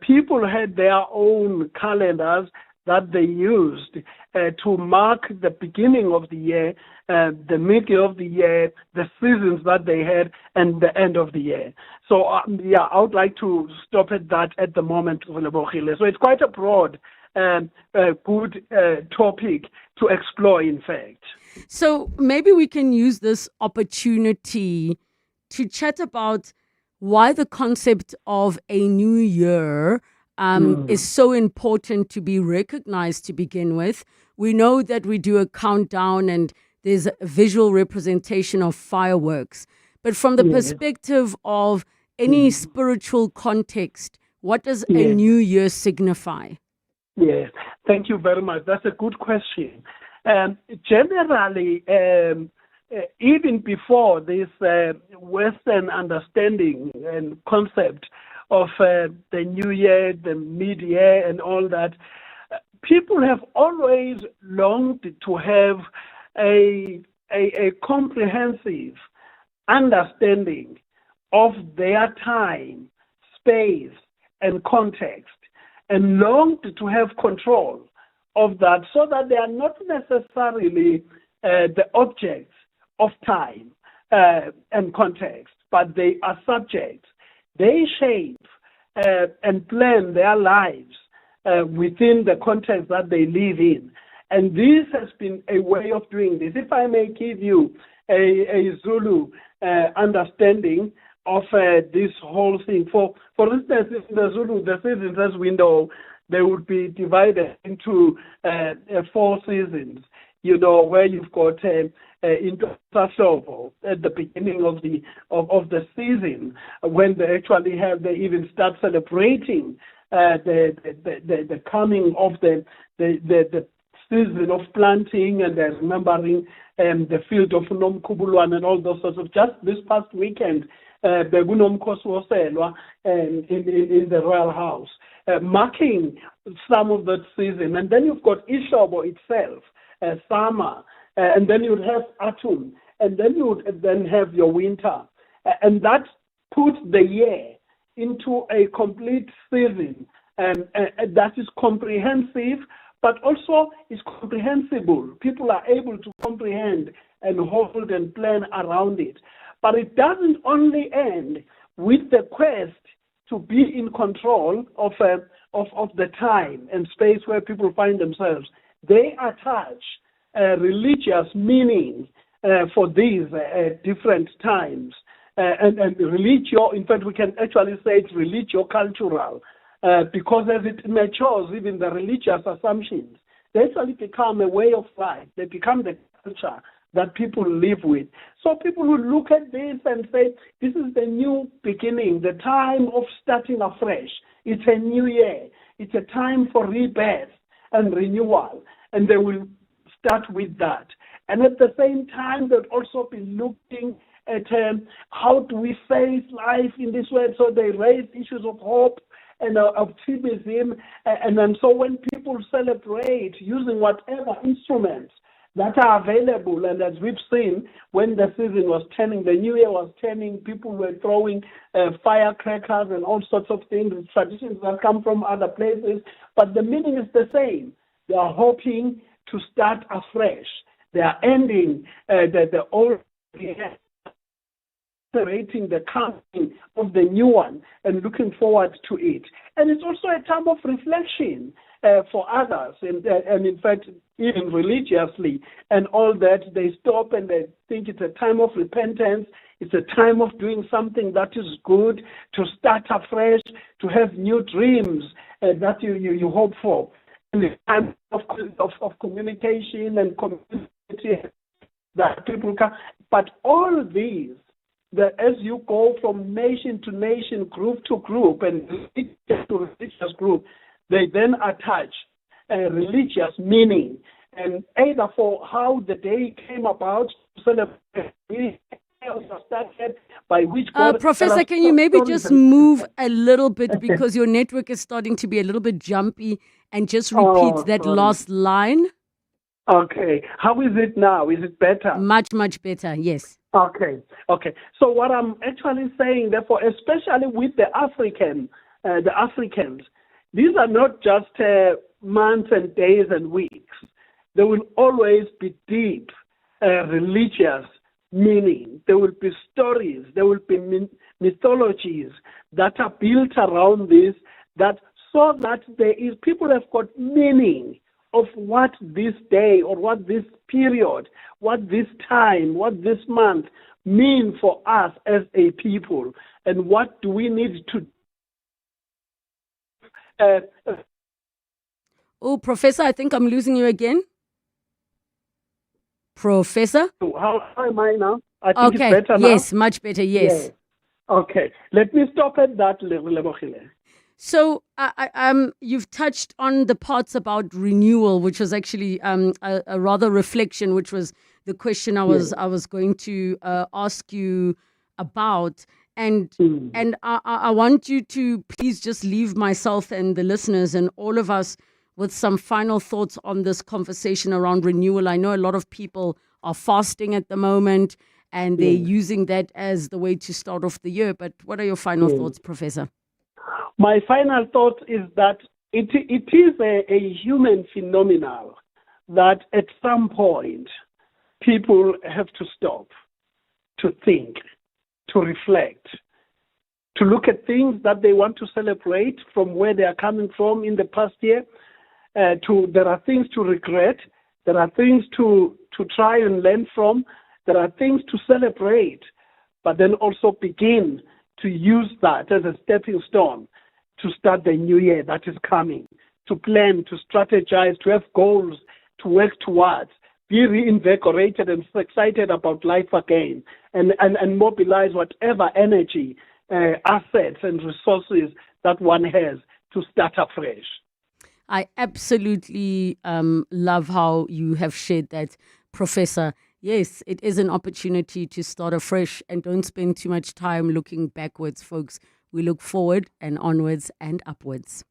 people had their own calendars that they used to mark the beginning of the year, the middle of the year, the seasons that they had, and the end of the year. So, I would like to stop at that at the moment, Relebogile. So it's quite a broad, good topic to explore, in fact. So maybe we can use this opportunity to chat about why the concept of a new year is so important to be recognized to begin with. We know that we do a countdown and there's a visual representation of fireworks. But from the perspective of any spiritual context, what does a new year signify? Yes, thank you very much. That's a good question. Generally, even before this Western understanding and concept of the new year, the mid-year, and all that, people have always longed to have a comprehensive understanding of their time, space, and context, and longed to have control of that, so that they are not necessarily the objects of time and context, but they are subjects. They shape and plan their lives within the context that they live in. And this has been a way of doing this. If I may give you a Zulu understanding of this whole thing. For instance, in the Zulu, the seasons, as we know, they would be divided into 4 seasons, where you've got into Sashovo at the beginning of the season, when they even start celebrating the coming of the season of planting, and remembering the field of Nomkhubulwane and all those sorts of. Just this past weekend, Bekunomkhosi woselwa in the royal house, marking some of that season. And then you've got Ishobo itself, summer, and then you'd have autumn, and then you would then have your winter, and that puts the year into a complete season, and that is comprehensive, but also is comprehensible. People are able to comprehend and hold and plan around it. But it doesn't only end with the quest to be in control of the time and space where people find themselves. they attach religious meaning for these different times. And religio, in fact, we can actually say it's religio-cultural, because as it matures, even the religious assumptions, they actually become a way of life. They become the culture that people live with. So people will look at this and say, this is the new beginning, the time of starting afresh. It's a new year. It's a time for rebirth and renewal. And they will start with that. And at the same time, they'll also be looking at how do we face life in this way. So they raise issues of hope and optimism. And so when people celebrate using whatever instruments that are available, and as we've seen, when the season was turning, the new year was turning, people were throwing firecrackers and all sorts of things, traditions that come from other places, but the meaning is the same. They are hoping to start afresh. They are ending the old year, celebrating the coming of the new one and looking forward to it. And it's also a time of reflection for others, and in fact, even religiously, and all that, they stop and they think it's a time of repentance, it's a time of doing something that is good, to start afresh, to have new dreams that you hope for. And it's a time of communication and community that people can, but all these, that as you go from nation to nation, group to group, and religious to religious group, they then attach a religious meaning, and either for how the day came about, by which Professor, can you maybe just move a little bit, because your network is starting to be a little bit jumpy, and just repeat that last line? Okay. How is it now? Is it better? Much, much better, yes. Okay. So what I'm actually saying, therefore, especially with the Africans, these are not just months and days and weeks. There will always be deep religious meaning. There will be stories. There will be mythologies that are built around this, that so that people have got meaning of what this day or what this period, what this time, what this month mean for us as a people, and what do we need to Professor, I think I'm losing you again. Professor? How am I now? I think it's better now. Yes, much better, yes. Okay, let me stop at that, Relebogile. So, you've touched on the parts about renewal, which was actually a rather reflection, which was the question I was going to ask you about. And I want you to please just leave myself and the listeners and all of us with some final thoughts on this conversation around renewal. I know a lot of people are fasting at the moment, and they're using that as the way to start off the year. But what are your final thoughts, Professor? My final thought is that it is a human phenomenon that at some point people have to stop, to think, to reflect, to look at things that they want to celebrate from where they are coming from in the past year. There are things to regret. There are things to try and learn from. There are things to celebrate, but then also begin to use that as a stepping stone to start the new year that is coming, to plan, to strategize, to have goals to work towards, be reinvigorated and excited about life again, and mobilize whatever energy, assets and resources that one has to start afresh. I absolutely love how you have shared that, Professor. Yes, it is an opportunity to start afresh, and don't spend too much time looking backwards, folks. We look forward and onwards and upwards.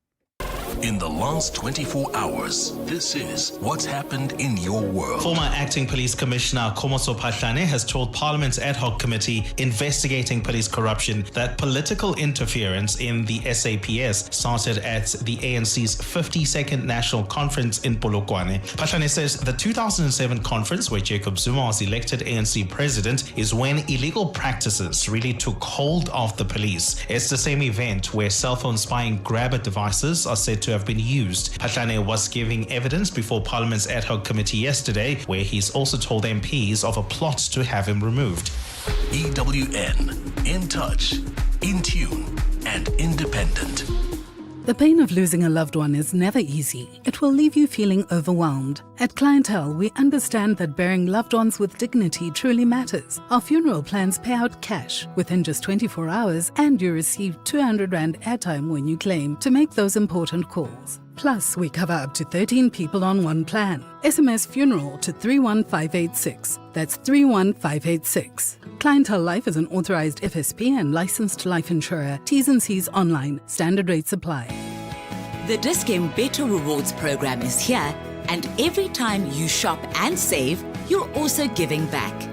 In the last 24 hours, this is what's happened in your world. Former Acting Police Commissioner Komoso Phahlane has told Parliament's ad hoc committee investigating police corruption that political interference in the SAPS started at the ANC's 52nd National Conference in Polokwane. Phahlane says the 2007 conference, where Jacob Zuma was elected ANC president, is when illegal practices really took hold of the police. It's the same event where cell phone spying grabber devices are said to have been used. Phahlane was giving evidence before Parliament's ad hoc committee yesterday, where he's also told MPs of a plot to have him removed. EWN, in touch, in tune, and independent. The pain of losing a loved one is never easy. It will leave you feeling overwhelmed. At Clientele, we understand that burying loved ones with dignity truly matters. Our funeral plans pay out cash within just 24 hours, and you receive 200 Rand airtime when you claim to make those important calls. Plus, we cover up to 13 people on one plan. SMS funeral to 31586. That's 31586. Clientele Life is an authorized FSP and licensed life insurer. T's and C's online. Standard rates apply. The Dis-Chem Better Rewards program is here, and every time you shop and save, you're also giving back.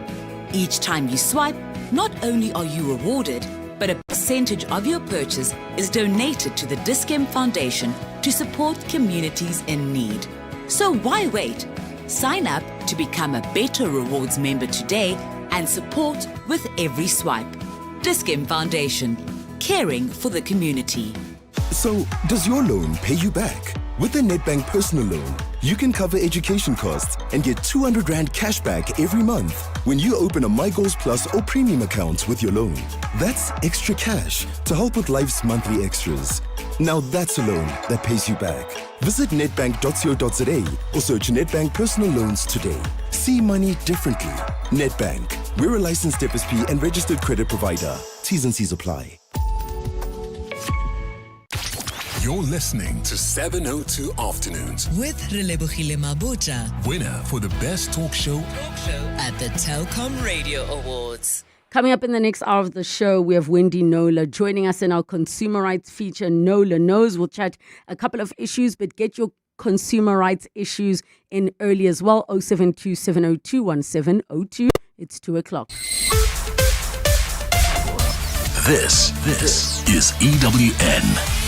Each time you swipe, not only are you rewarded, but a percentage of your purchase is donated to the Dis-Chem Foundation to support communities in need. So why wait? Sign up to become a Better Rewards member today and support with every swipe. Dis-Chem Foundation, caring for the community. So, does your loan pay you back? With the Nedbank personal loan, you can cover education costs and get 200 Rand cash back every month when you open a My Goals Plus or Premium account with your loan. That's extra cash to help with life's monthly extras. Now that's a loan that pays you back. Visit nedbank.co.za or search Nedbank personal loans today. See money differently. Nedbank. We're a licensed FSP and registered credit provider. T's and C's apply. You're listening to 702 Afternoons with Relebogile Mabotja, winner for the best talk show at the Telkom Radio Awards. Coming up in the next hour of the show, we have Wendy Nola joining us in our consumer rights feature, Nola Knows. We'll chat a couple of issues, but get your consumer rights issues in early as well. 072 702 1702. It's 2 o'clock. This is EWN.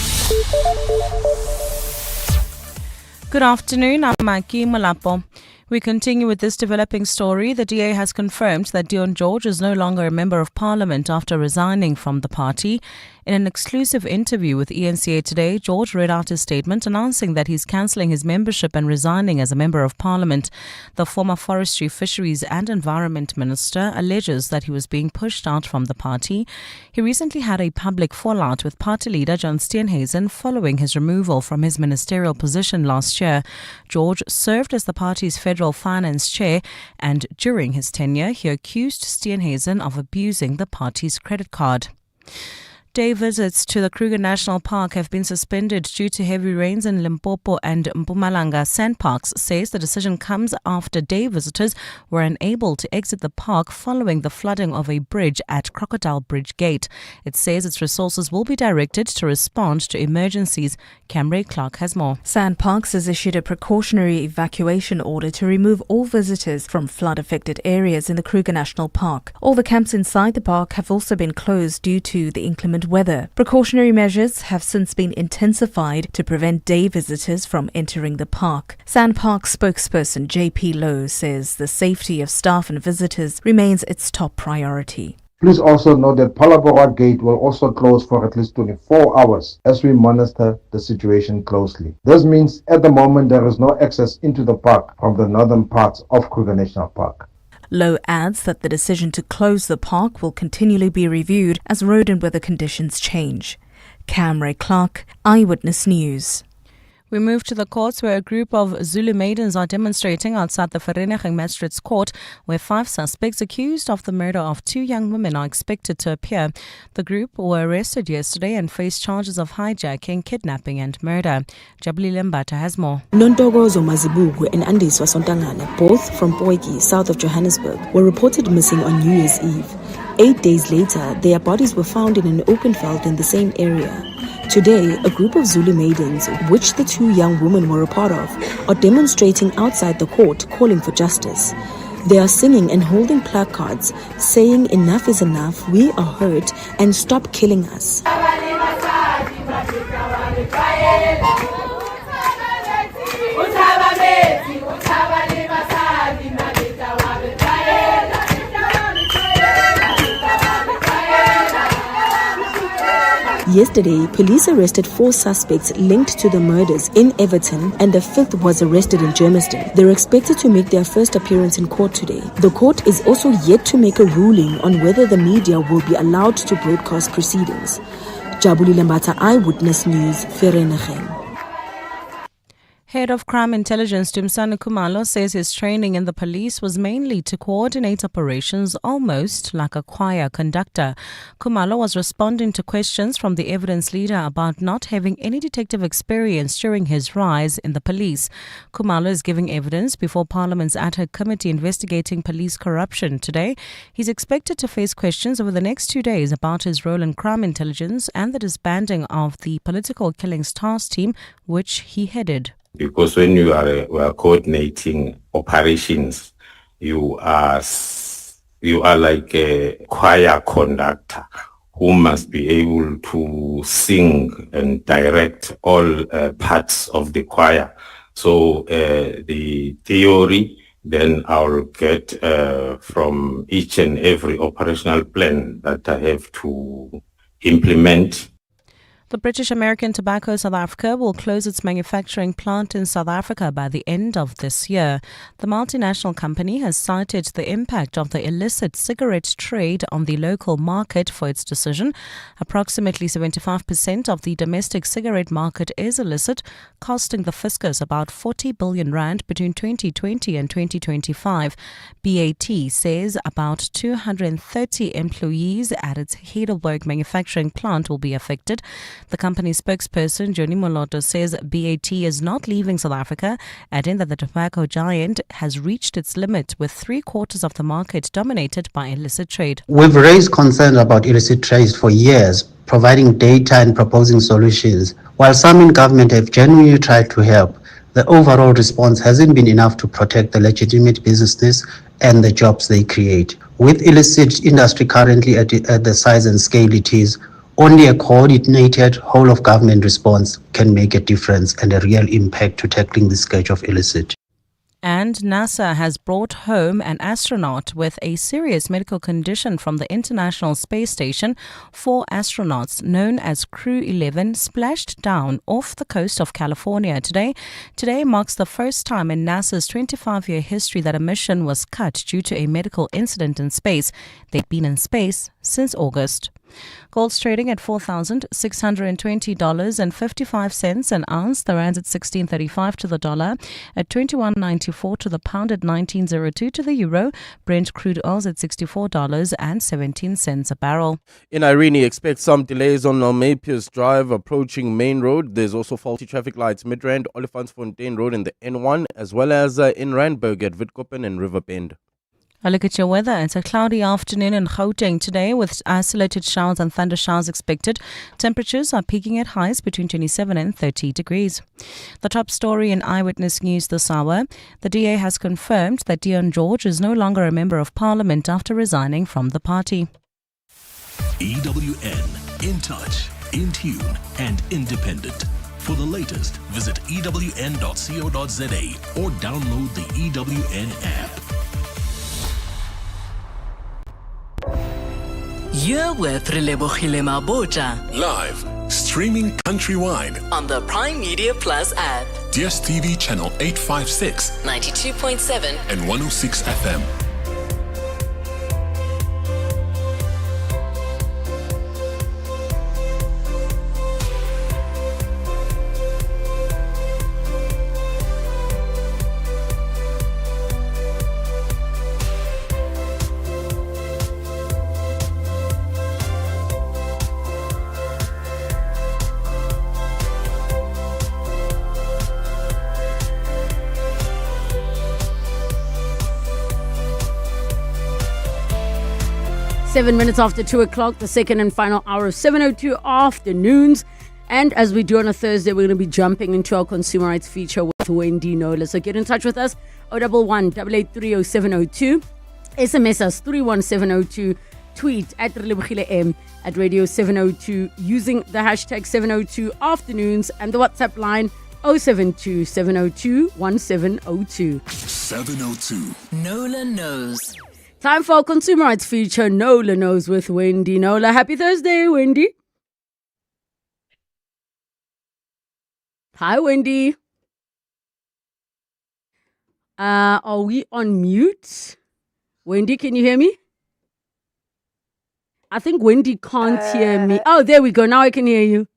Good afternoon, I'm Maki Malapo. We continue with this developing story. The DA has confirmed that Dion George is no longer a member of parliament after resigning from the party. In an exclusive interview with ENCA today, George read out his statement announcing that he's cancelling his membership and resigning as a member of parliament. The former Forestry, Fisheries and Environment Minister alleges that he was being pushed out from the party. He recently had a public fallout with party leader John Steenhuisen following his removal from his ministerial position last year. George served as the party's federal finance chair, and during his tenure, he accused Steenhuisen of abusing the party's credit card. Day visits to the Kruger National Park have been suspended due to heavy rains in Limpopo and Mpumalanga. Sandparks says the decision comes after day visitors were unable to exit the park following the flooding of a bridge at Crocodile Bridge Gate. It says its resources will be directed to respond to emergencies. Camry Clark has more. Sandparks has issued a precautionary evacuation order to remove all visitors from flood-affected areas in the Kruger National Park. All the camps inside the park have also been closed due to the inclement weather. Precautionary measures have since been intensified to prevent day visitors from entering the park. Sandpark spokesperson JP Lowe says the safety of staff and visitors remains its top priority. Please also note that Palabora Gate will also close for at least 24 hours as we monitor the situation closely. This means at the moment there is no access into the park from the northern parts of Kruger National Park. Lowe adds that the decision to close the park will continually be reviewed as road and weather conditions change. Camry Clark, Eyewitness News. We move to the courts where a group of Zulu maidens are demonstrating outside the Vereeniging Magistrates Court, where 5 suspects accused of the murder of 2 young women are expected to appear. The group were arrested yesterday and face charges of hijacking, kidnapping and murder. Jabuli Lembata has more. Nontogozo Mazibugu and Andiswa Sontangana, both from Poiki, south of Johannesburg, were reported missing on New Year's Eve. 8 days later, their bodies were found in an open field in the same area. Today, a group of Zulu maidens, which the 2 young women were a part of, are demonstrating outside the court calling for justice. They are singing and holding placards saying enough is enough, we are hurt, and stop killing us. Yesterday, police arrested 4 suspects linked to the murders in Everton, and the 5th was arrested in Germiston. They're expected to make their first appearance in court today. The court is also yet to make a ruling on whether the media will be allowed to broadcast proceedings. Jabuli Lambata, Eyewitness News, Vereeniging. Head of Crime Intelligence Dumsana Khumalo says his training in the police was mainly to coordinate operations almost like a choir conductor. Khumalo was responding to questions from the evidence leader about not having any detective experience during his rise in the police. Khumalo is giving evidence before Parliament's ad hoc committee investigating police corruption today. He's expected to face questions over the next 2 days about his role in crime intelligence and the disbanding of the political killings task team, which he headed. Because when you are coordinating operations, you are like a choir conductor who must be able to sing and direct all parts of the choir. So the theory, then I'll get from each and every operational plan that I have to implement. The British American Tobacco South Africa will close its manufacturing plant in South Africa by the end of this year. The multinational company has cited the impact of the illicit cigarette trade on the local market for its decision. Approximately 75% of the domestic cigarette market is illicit, costing the fiscus about 40 billion rand between 2020 and 2025. BAT says about 230 employees at its Heidelberg manufacturing plant will be affected. The company's spokesperson, Johnny Moloto, says BAT is not leaving South Africa, adding that the tobacco giant has reached its limit with 3/4 of the market dominated by illicit trade. We've raised concerns about illicit trade for years, providing data and proposing solutions. While some in government have genuinely tried to help, the overall response hasn't been enough to protect the legitimate businesses and the jobs they create. With illicit industry currently at the size and scale it is, only a coordinated whole-of-government response can make a difference and a real impact to tackling the scourge of illicit. And NASA has brought home an astronaut with a serious medical condition from the International Space Station. 4 astronauts, known as Crew 11, splashed down off the coast of California today. Today marks the first time in NASA's 25-year history that a mission was cut due to a medical incident in space. They'd been in space since August. Gold's trading at $4,620.55 an ounce. The rand's at 16.35 to the dollar, at 21.94 to the pound, at 19.02 to the euro. Brent crude oil's at $64.17 a barrel. In Irene, expect some delays on Almapius Drive approaching Main Road. There's also faulty traffic lights Midrand, Olifantsfontein Road and the N1, as well as in Randburg at Witkoppen and Riverbend. A look at your weather. It's a cloudy afternoon in Gauteng today with isolated showers and thunder showers expected. Temperatures are peaking at highs between 27 and 30 degrees. The top story in Eyewitness News this hour. The DA has confirmed that Deon George is no longer a member of Parliament after resigning from the party. EWN, in touch, in tune and independent. For the latest, visit ewn.co.za or download the EWN app. You're with Relebogile Mabotja. Live, streaming countrywide On the Prime Media Plus app. DSTV channel 856, 92.7 and 106 FM. Seven minutes after 2 o'clock, the second and final hour of 7:02 afternoons. And as we do on a Thursday, we're going to be jumping into our consumer rights feature with Wendy Nola. So get in touch with us, 011-883-0702. SMS us 31702. Tweet at Relebogile M at Radio 702 using the hashtag 702 afternoons and the WhatsApp line 072 702 1702. 702. Nola knows. Time for our consumer rights feature, Nola Knows with Wendy Nola. Happy Thursday, Wendy. Hi, Wendy. Are we on mute? Wendy, can you hear me? I think Wendy can't hear me. Oh, there we go. Now I can hear you.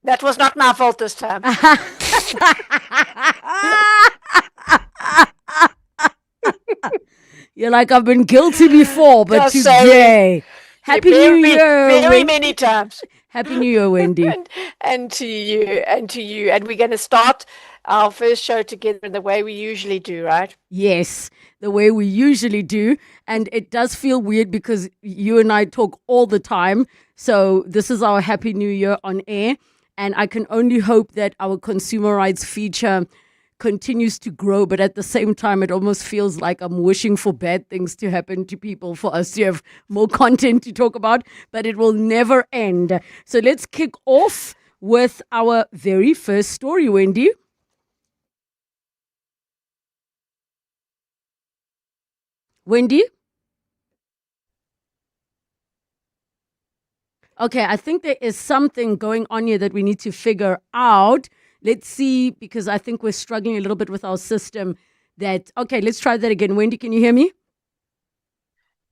That was not my fault this time. You're like, I've been guilty before, but Just today. saying. Happy Very, New Year. very many times. Happy New Year, Wendy. And to you, and to you. And we're going to start our first show together in the way we usually do, right? Yes, the way we usually do. And it does feel weird because you and I talk all the time. So this is our Happy New Year on air. And I can only hope that our consumer rights feature continues to grow. But at the same time, it almost feels like I'm wishing for bad things to happen to people for us to have more content to talk about. But it will never end. So let's kick off with our very first story, Wendy. Wendy? Okay, I think there is something going on here that we need to figure out. Let's see, because I think we're struggling a little bit with our system. Okay, let's try that again. Wendy, can you hear me?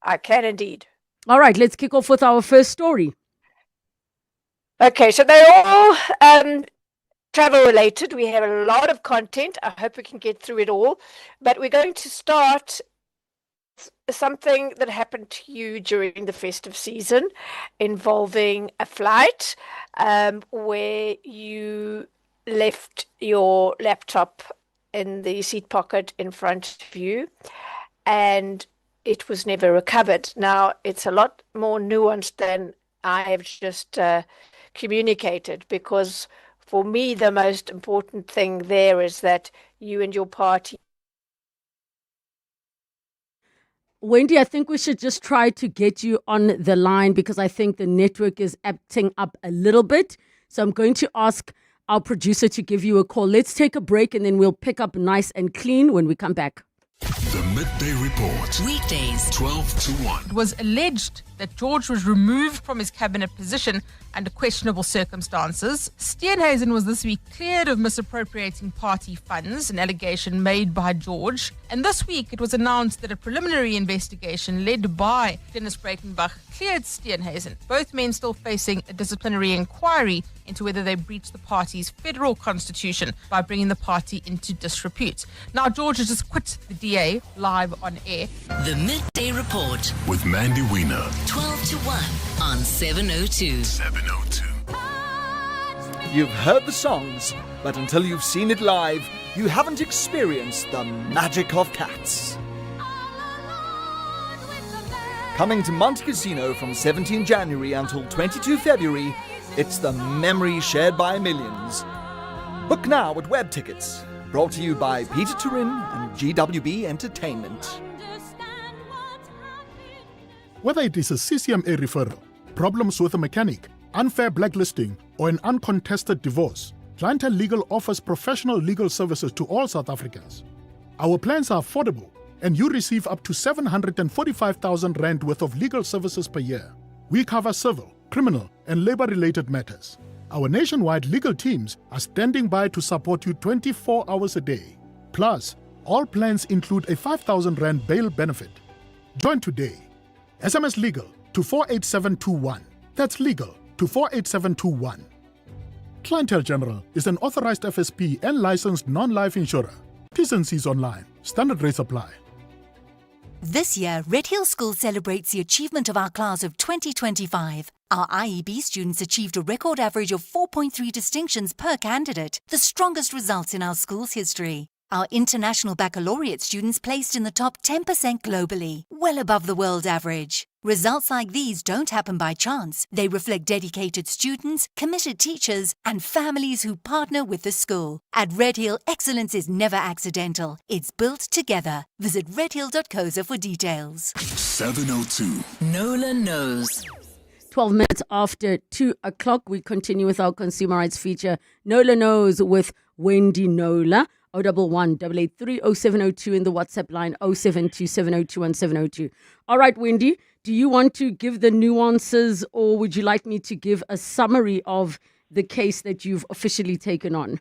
I can indeed. All right, let's kick off with our first story. Okay, so they're all travel related. We have a lot of content. I hope we can get through it all. But we're going to start something that happened to you during the festive season involving a flight where you left your laptop in the seat pocket in front of you and it was never recovered. Now, it's a lot more nuanced than I have just communicated, because for me, the most important thing there is that you and your party. Wendy, I think we should just try to get you on the line because I think the network is acting up a little bit. So I'm going to ask our producer to give you a call. Let's take a break and then we'll pick up nice and clean when we come back. The Midday Report. Weekdays, 12 to 1. It was alleged that George was removed from his cabinet position under questionable circumstances. Steenhuisen was this week cleared of misappropriating party funds, an allegation made by George. And this week it was announced that a preliminary investigation led by Dennis Breitenbach cleared Steenhuisen. Both men still facing a disciplinary inquiry into whether they breached the party's federal constitution by bringing the party into disrepute. Now George has just quit the DA live on air. The Midday Report With Mandy Wiener. 12 to 1 on 702. 702. You've heard the songs, but until you've seen it live, you haven't experienced the magic of cats. Coming to Monte Casino from 17 January until 22 February, it's the memory shared by millions. Book now at Web Tickets. Brought to you by Peter Turin and GWB Entertainment. Whether it is a CCMA referral, problems with a mechanic, unfair blacklisting, or an uncontested divorce, Clientele Legal offers professional legal services to all South Africans. Our plans are affordable, and you receive up to 745,000 Rand worth of legal services per year. We cover civil, criminal, and labor-related matters. Our nationwide legal teams are standing by to support you 24 hours a day. Plus, all plans include a 5,000 Rand bail benefit. Join today. SMS Legal to 48721. That's legal to 48721. Clientele General is an authorized FSP and licensed non-life insurer. T's&C's online. Standard rates apply. This year, Red Hill School celebrates the achievement of our class of 2025. Our IEB students achieved a record average of 4.3 distinctions per candidate, the strongest results in our school's history. Our international baccalaureate students placed in the top 10% globally, well above the world average. Results like these don't happen by chance. They reflect dedicated students, committed teachers, and families who partner with the school. At Red Hill, excellence is never accidental. It's built together. Visit redhill.co.za for details. 702. Nola knows. 12 minutes after 2 o'clock, we continue with our consumer rights feature, Nola Knows with Wendy Nola. 011-883-0702 in the WhatsApp line 0727021702. All right, Wendy, do you want to give the nuances or would you like me to give a summary of the case that you've officially taken on?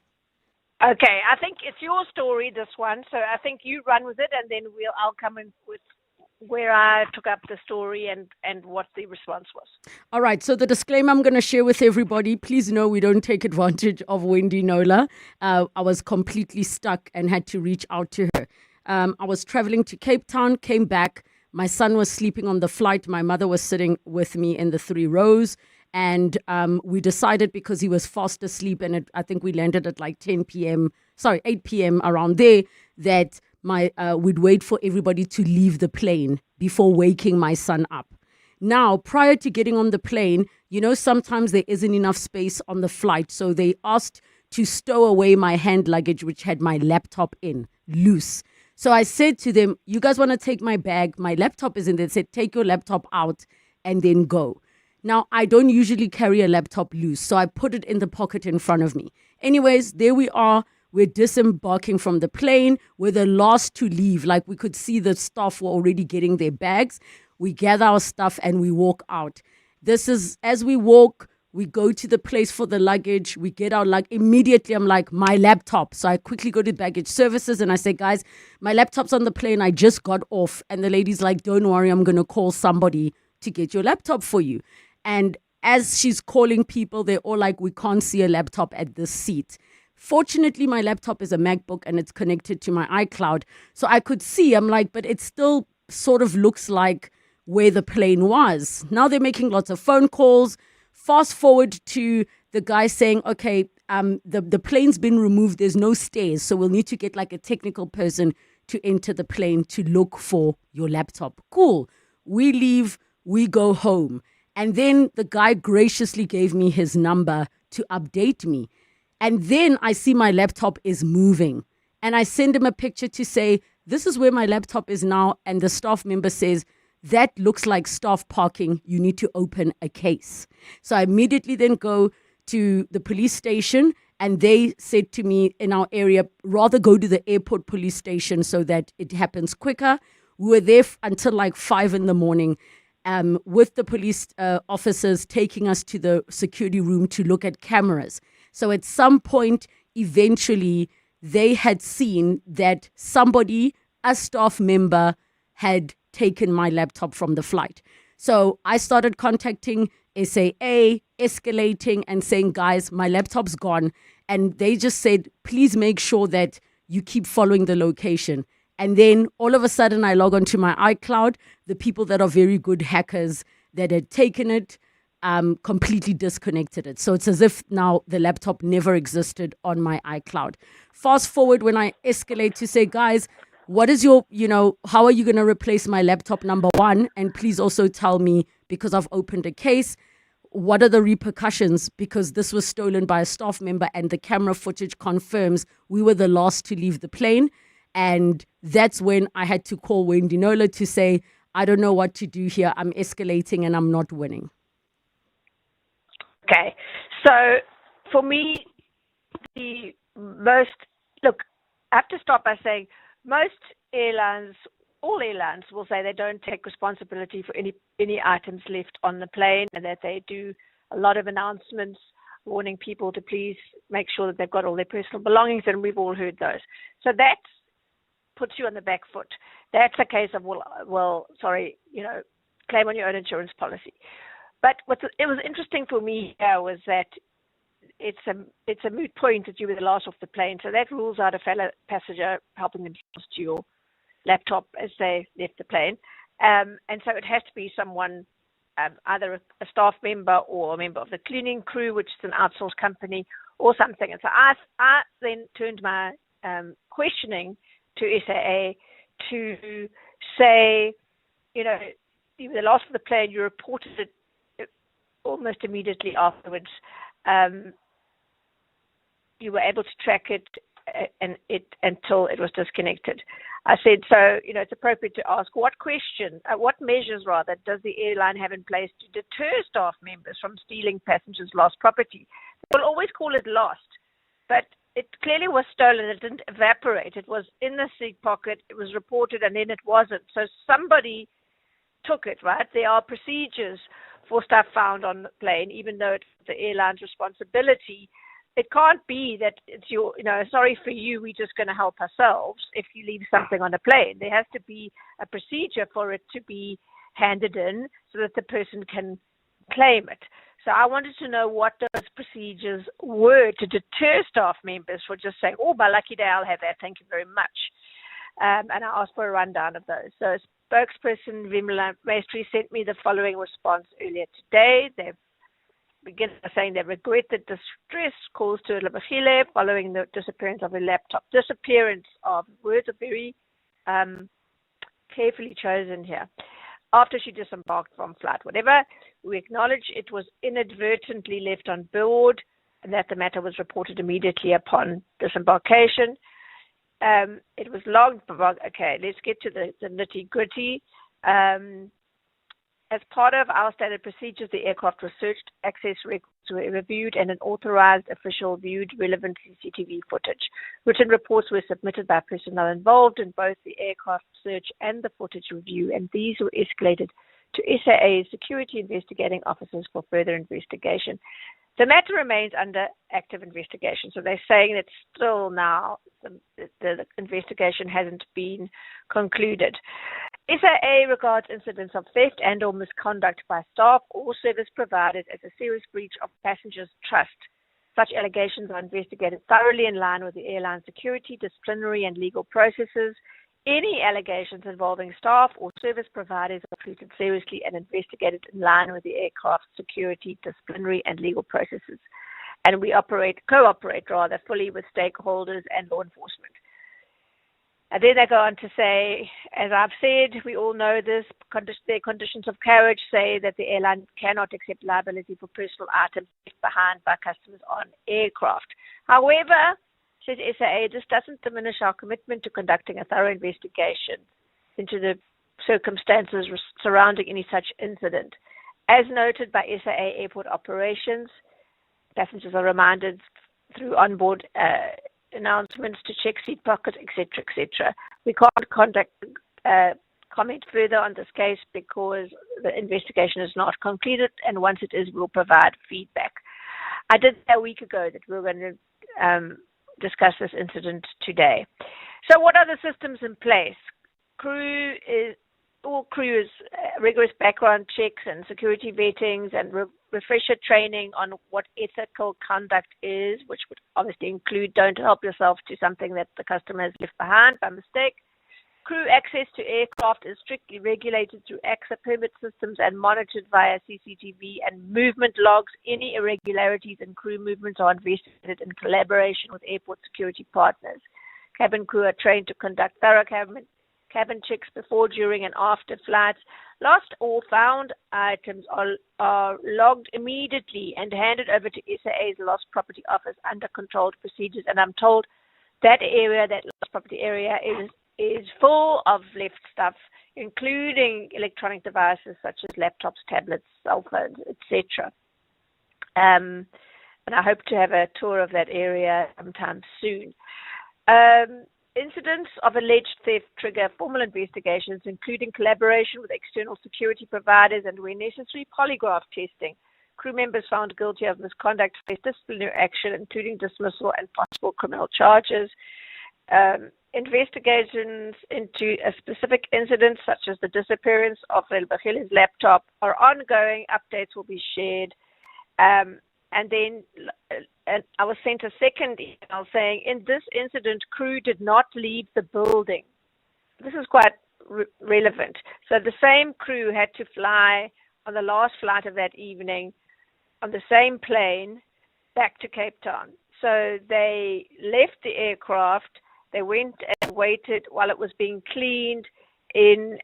Okay, I think it's your story, this one. So I think you run with it, and then I'll come in with where I took up the story and what the response was. All right, so the disclaimer I'm going to share with everybody, please know we don't take advantage of Wendy Nola. I was completely stuck and had to reach out to her. I was traveling to Cape Town, came back. My son was sleeping on the flight. My mother was sitting with me in the 3 rows. And we decided, because he was fast asleep, and I think we landed at like 8 p.m. around there, that we'd wait for everybody to leave the plane before waking my son up. Now, prior to getting on the plane, sometimes there isn't enough space on the flight. So they asked to stow away my hand luggage, which had my laptop in, loose. So I said to them, you guys want to take my bag? My laptop is in there. They said, take your laptop out and then go. Now, I don't usually carry a laptop loose, so I put it in the pocket in front of me. Anyways, there we are. We're disembarking from the plane. We're the last to leave. Like, we could see the staff were already getting their bags. We gather our stuff and we walk out. As we walk, we go to the place for the luggage. We get our luggage. Immediately, I'm like, my laptop. So I quickly go to baggage services and I say, guys, my laptop's on the plane. I just got off. And the lady's like, don't worry, I'm going to call somebody to get your laptop for you. And as she's calling people, they're all like, we can't see a laptop at this seat. Fortunately, my laptop is a MacBook and it's connected to my iCloud. So I could see, I'm like, but it still sort of looks like where the plane was. Now they're making lots of phone calls. Fast forward to the guy saying, okay, the plane's been removed. There's no stairs. So we'll need to get like a technical person to enter the plane to look for your laptop. Cool. We leave, we go home. And then the guy graciously gave me his number to update me. And then I see my laptop is moving. And I send him a picture to say, this is where my laptop is now. And the staff member says, that looks like staff parking. You need to open a case. So I immediately then go to the police station. And they said to me, in our area, rather go to the airport police station so that it happens quicker. We were there until like 5 a.m. With the police officers taking us to the security room to look at cameras. So at some point, eventually, they had seen that somebody, a staff member, had taken my laptop from the flight. So I started contacting SAA, escalating and saying, guys, my laptop's gone. And they just said, please make sure that you keep following the location. And then all of a sudden I log onto my iCloud. The people that are very good hackers that had taken it completely disconnected it. So it's as if now the laptop never existed on my iCloud. Fast forward when I escalate to say, guys, what is your, how are you going to replace my laptop, number one? And please also tell me, because I've opened a case, what are the repercussions? Because this was stolen by a staff member and the camera footage confirms we were the last to leave the plane. And that's when I had to call Wendy Nola to say, I don't know what to do here. I'm escalating and I'm not winning. Okay. So for me, I have to start by saying most airlines, all airlines will say they don't take responsibility for any items left on the plane, and that they do a lot of announcements warning people to please make sure that they've got all their personal belongings, and we've all heard those. So that puts you on the back foot. That's a case of, claim on your own insurance policy. But it was interesting for me here was that it's a moot point that you were the last off the plane. So that rules out a fellow passenger helping themselves to your laptop as they left the plane. And so it has to be someone, either a staff member or a member of the cleaning crew, which is an outsourced company or something. And so I then turned my questioning to SAA to say, you were the last of the plane, you reported it almost immediately afterwards. You were able to track it until it was disconnected. I said, so, it's appropriate to ask what measures does the airline have in place to deter staff members from stealing passengers' lost property? We'll always call it lost, but it clearly was stolen. It didn't evaporate. It was in the seat pocket. It was reported and then it wasn't. So somebody took it, right? There are procedures for stuff found on the plane, even though it's the airline's responsibility. It can't be that it's sorry for you, we're just going to help ourselves if you leave something on a plane. There has to be a procedure for it to be handed in so that the person can claim it. So I wanted to know what those procedures were to deter staff members for just saying, oh, by lucky day, I'll have that. Thank you very much. And I asked for a rundown of those. So spokesperson Vimla Maestri sent me the following response earlier today. They've begin by saying they regret the distress caused to Relebogile following the disappearance of a laptop. Disappearance of words are very carefully chosen here. After she disembarked from flight, whatever, we acknowledge it was inadvertently left on board and that the matter was reported immediately upon disembarkation. It was logged. Okay, let's get to the nitty-gritty. As part of our standard procedures, the aircraft researched access records were reviewed and an authorized official viewed relevant CCTV footage. Written reports were submitted by personnel involved in both the aircraft search and the footage review, and these were escalated to SAA's security investigating officers for further investigation. The matter remains under active investigation, so they're saying that still now the investigation hasn't been concluded. SAA regards incidents of theft and or misconduct by staff or service providers as a serious breach of passengers' trust. Such allegations are investigated thoroughly in line with the airline security, disciplinary and legal processes. Any allegations involving staff or service providers are treated seriously and investigated in line with the aircraft security, disciplinary and legal processes. And we cooperate fully with stakeholders and law enforcement. And then they go on to say, as I've said, we all know this, their conditions of carriage say that the airline cannot accept liability for personal items left behind by customers on aircraft. However, says SAA, this doesn't diminish our commitment to conducting a thorough investigation into the circumstances surrounding any such incident. As noted by SAA Airport Operations, passengers are reminded through onboard announcements to check seat pockets, etc., etc. We can't comment further on this case because the investigation is not concluded, and once it is, we'll provide feedback. I did say a week ago that we were going to discuss this incident today. So what are the systems in place? All crew is rigorous background checks and security vettings and refresher training on what ethical conduct is, which would obviously include don't help yourself to something that the customer has left behind by mistake. Crew access to aircraft is strictly regulated through AXA permit systems and monitored via CCTV and movement logs. Any irregularities in crew movements are investigated in collaboration with airport security partners. Cabin crew are trained to conduct thorough cabin checks before, during, and after flights. Lost or found items are logged immediately and handed over to SAA's Lost Property Office under controlled procedures. And I'm told that Lost Property area, is full of left stuff, including electronic devices such as laptops, tablets, cell phones, etc. And I hope to have a tour of that area sometime soon. Incidents of alleged theft trigger formal investigations, including collaboration with external security providers and, where necessary, polygraph testing. Crew members found guilty of misconduct face disciplinary action, including dismissal and possible criminal charges. Investigations into a specific incident, such as the disappearance of Relebogile's laptop, are ongoing. Updates will be shared. And then I was sent a second email saying, in this incident, crew did not leave the building. This is quite relevant. So the same crew had to fly on the last flight of that evening on the same plane back to Cape Town. So they left the aircraft. They went and waited while it was being cleaned in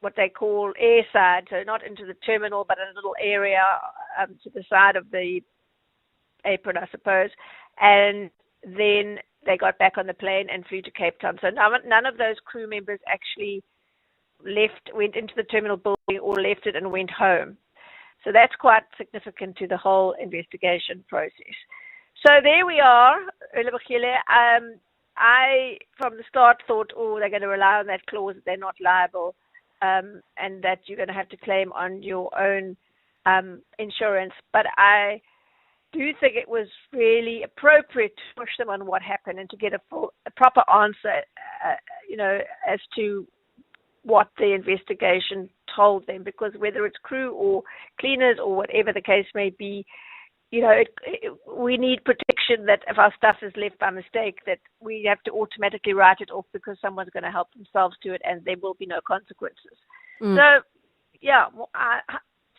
what they call airside, so not into the terminal, but in a little area to the side of the apron, I suppose. And then they got back on the plane and flew to Cape Town. So none of those crew members actually went into the terminal building or left it and went home. So that's quite significant to the whole investigation process. So there we are, Relebogile. I, from the start, thought, they're going to rely on that clause that they're not liable. and that you're going to have to claim on your own insurance. But I do think it was really appropriate to push them on what happened and to get a proper answer, as to what the investigation told them, because whether it's crew or cleaners or whatever the case may be, we need protection that if our stuff is left by mistake, that we have to automatically write it off because someone's going to help themselves to it and there will be no consequences. So, yeah,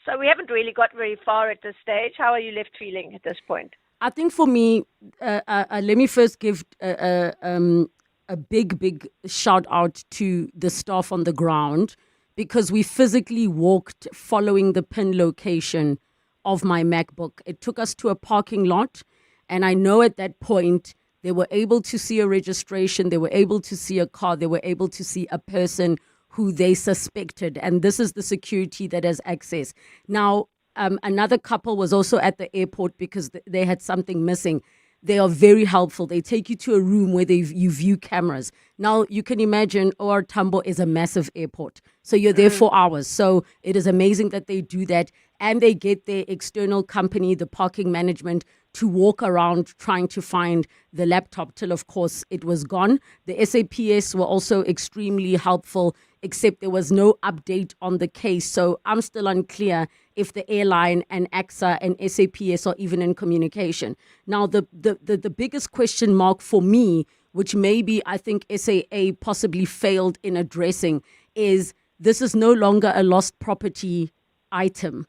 so we haven't really got very far at this stage. How are you left feeling at this point? I think for me, let me first give a big shout out to the staff on the ground, because we physically walked following the pin location of my MacBook. It took us to a parking lot, and I know at that point they were able to see a registration, they were able to see a car, they were able to see a person who they suspected, and this is the security that has access. Now, another couple was also at the airport because they had something missing. They are very helpful. They take you to a room where you view cameras. Now, you can imagine OR Tambo is a massive airport. So you're there for hours. So it is amazing that they do that. And they get their external company, the parking management, to walk around trying to find the laptop till, of course, it was gone. The SAPS were also extremely helpful, except there was no update on the case. So I'm still unclear if the airline and AXA and SAPS are even in communication. Now, the biggest question mark for me, which maybe I think SAA possibly failed in addressing, is this is no longer a lost property item.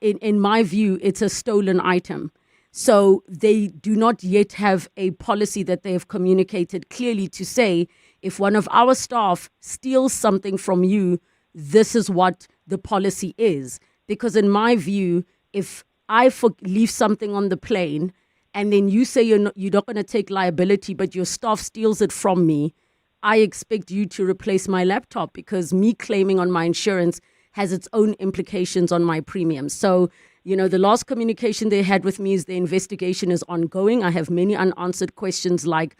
In my view, it's a stolen item. So they do not yet have a policy that they have communicated clearly to say, if one of our staff steals something from you, this is what the policy is. Because in my view, if I leave something on the plane and then you say you're not going to take liability, but your staff steals it from me, I expect you to replace my laptop, because me claiming on my insurance has its own implications on my premium. So, the last communication they had with me is the investigation is ongoing. I have many unanswered questions like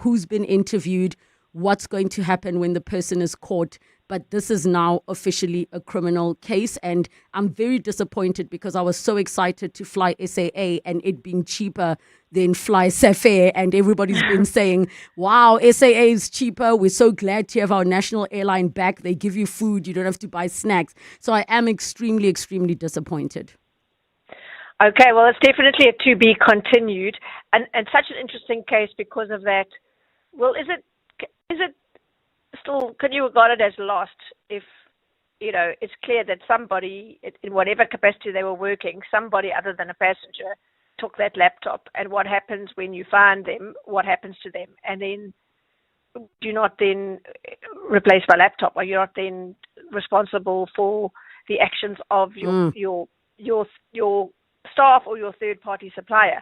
who's been interviewed, what's going to happen when the person is caught. But this is now officially a criminal case. And I'm very disappointed because I was so excited to fly SAA and it being cheaper than fly Safair. And everybody's been saying, wow, SAA is cheaper. We're so glad to have our national airline back. They give you food. You don't have to buy snacks. So I am extremely, extremely disappointed. Okay, well, it's definitely a to be continued. And such an interesting case because of that. Well, is it still, can you regard it as lost if, it's clear that somebody, in whatever capacity they were working, somebody other than a passenger took that laptop? And what happens when you find them? What happens to them? And then do you not then replace my laptop? Are you not then responsible for the actions of your staff or your third-party supplier?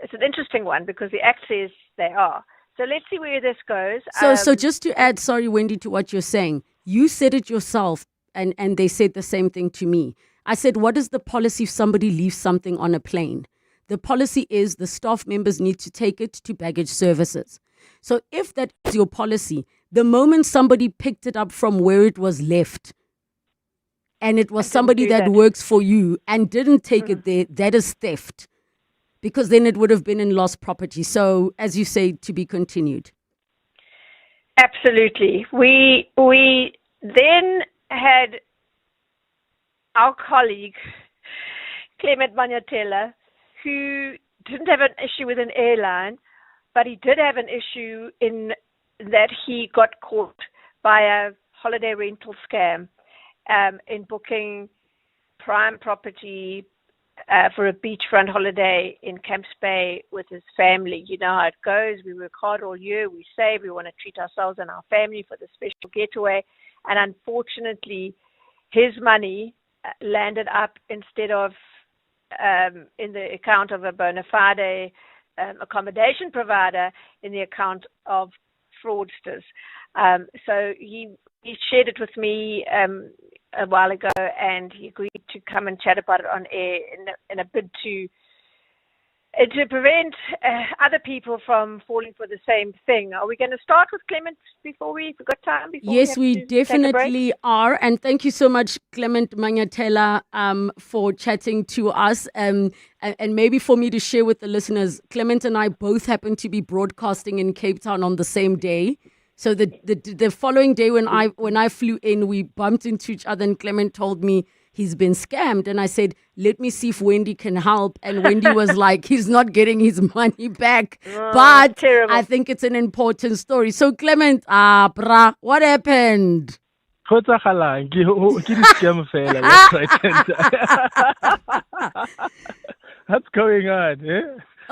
It's an interesting one because the Act says they are. So let's see where this goes. So just to add, sorry, Wendy, to what you're saying, you said it yourself, and they said the same thing to me. I said, what is the policy if somebody leaves something on a plane? The policy is the staff members need to take it to baggage services. So if that is your policy, the moment somebody picked it up from where it was left, and it was somebody that works for you and didn't take it there, that is theft. Because then it would have been in lost property. So, as you say, to be continued. Absolutely. We then had our colleague, Clement Manyatela, who didn't have an issue with an airline, but he did have an issue in that he got caught by a holiday rental scam in booking prime property for a beachfront holiday in Camps Bay with his family. You know how it goes. We work hard all year. We save. We want to treat ourselves and our family for the special getaway. And unfortunately, his money landed up instead of in the account of a bona fide accommodation provider, in the account of fraudsters. So he shared it with me a while ago, and he agreed to come and chat about it on air in a bid to to prevent other people from falling for the same thing. Are we going to start with Clement before we've got time? Yes, we definitely are. And thank you so much, Clement Manyatela, for chatting to us. And maybe for me to share with the listeners, Clement and I both happen to be broadcasting in Cape Town on the same day. So the following day when I flew in, we bumped into each other and Clement told me he's been scammed. And I said, let me see if Wendy can help. And Wendy was like, he's not getting his money back. But terrible. I think it's an important story. So Clement, brah, what happened? What's going on? Eh?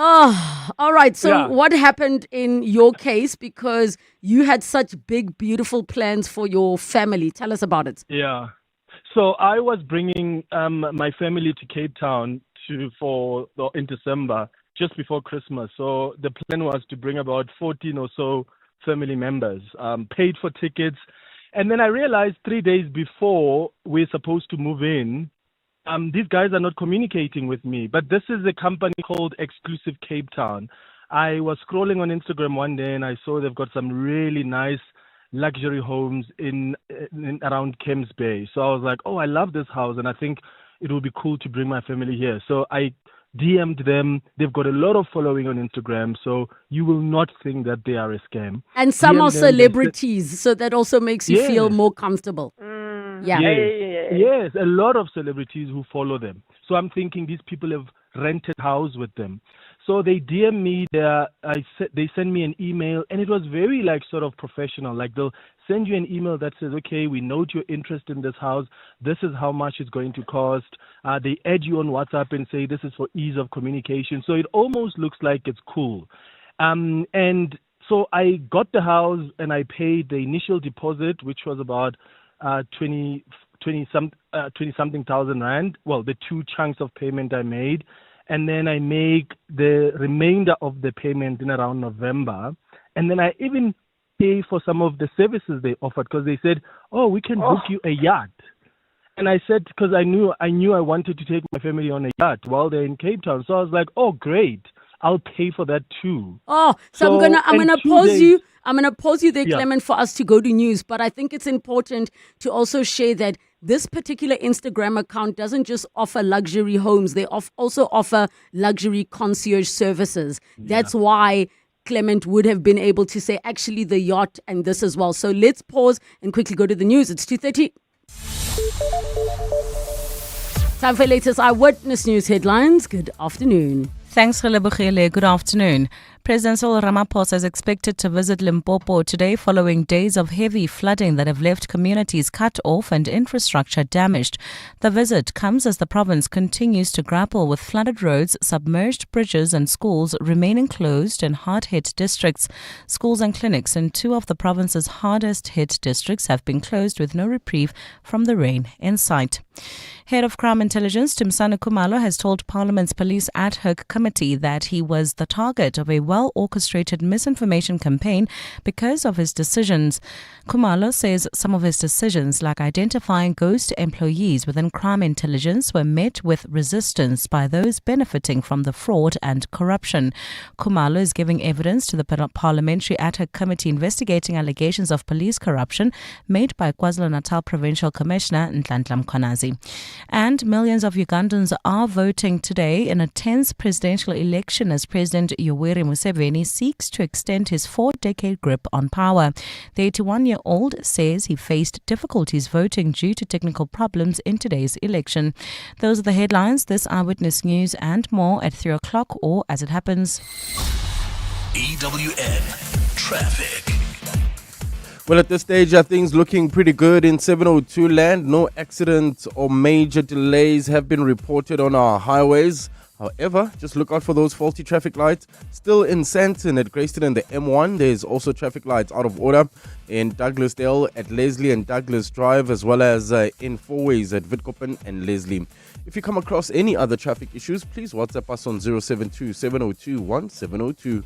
Oh, all right. So what happened in your case? Because you had such big, beautiful plans for your family. Tell us about it. Yeah. So I was bringing my family to Cape Town in December, just before Christmas. So the plan was to bring about 14 or so family members, paid for tickets. And then I realized 3 days before we're supposed to move in, these guys are not communicating with me. But this is a company called Exclusive Cape Town. I was scrolling on Instagram one day and I saw they've got some really nice luxury homes in around Kemps Bay. So I was like, oh, I love this house and I think it will be cool to bring my family here. So I DM'd them. They've got a lot of following on Instagram, so you will not think that they are a scam. And some are celebrities, so that also makes you feel more comfortable. Yeah. Yes, a lot of celebrities who follow them. So I'm thinking these people have rented house with them. So they DM me, they send me an email, and it was very sort of professional. Like they'll send you an email that says, okay, we note your interest in this house. This is how much it's going to cost. They add you on WhatsApp and say this is for ease of communication. So it almost looks like it's cool. And so I got the house and I paid the initial deposit, which was about 20 something thousand rand. Well, the two chunks of payment I made. And then I make the remainder of the payment in around November. And then I even pay for some of the services they offered because they said, oh, we can book you a yacht. And I said, because I knew I wanted to take my family on a yacht while they're in Cape Town. So I was like, oh, great. I'll pay for that too. Oh, so I'm gonna pause you. I'm gonna pause you there, Clement, for us to go to news. But I think it's important to also share that this particular Instagram account doesn't just offer luxury homes. They also offer luxury concierge services. That's why Clement would have been able to say, actually, the yacht and this as well. So let's pause and quickly go to the news. It's 2:30. Time for latest Eyewitness News headlines. Good afternoon. Thanks, Relebogile. Good afternoon. President Cyril Ramaphosa is expected to visit Limpopo today following days of heavy flooding that have left communities cut off and infrastructure damaged. The visit comes as the province continues to grapple with flooded roads, submerged bridges and schools remaining closed in hard-hit districts. Schools and clinics in two of the province's hardest-hit districts have been closed with no reprieve from the rain in sight. Head of Crime Intelligence Timsana Khumalo has told Parliament's Police Ad Hoc Committee that he was the target of a well-orchestrated misinformation campaign because of his decisions. Khumalo says some of his decisions, like identifying ghost employees within crime intelligence, were met with resistance by those benefiting from the fraud and corruption. Khumalo is giving evidence to the Parliamentary Ad Hoc Committee investigating allegations of police corruption made by KwaZulu-Natal Provincial Commissioner Nhlanhla Mkhwanazi. And millions of Ugandans are voting today in a tense presidential election as President Yoweri Museveni seeks to extend his 4-decade grip on power. The 81-year-old says he faced difficulties voting due to technical problems in today's election. Those are the headlines. This Eyewitness News and more at 3 o'clock or as it happens. EWN Traffic. Well, at this stage, are things looking pretty good in 702 land. No accidents or major delays have been reported on our highways. However, just look out for those faulty traffic lights. Still in Sandton at Grayston and the M1, there's also traffic lights out of order in Douglasdale at Leslie and Douglas Drive, as well as in Fourways at Witkoppen and Leslie. If you come across any other traffic issues, please WhatsApp us on 072 702 1702.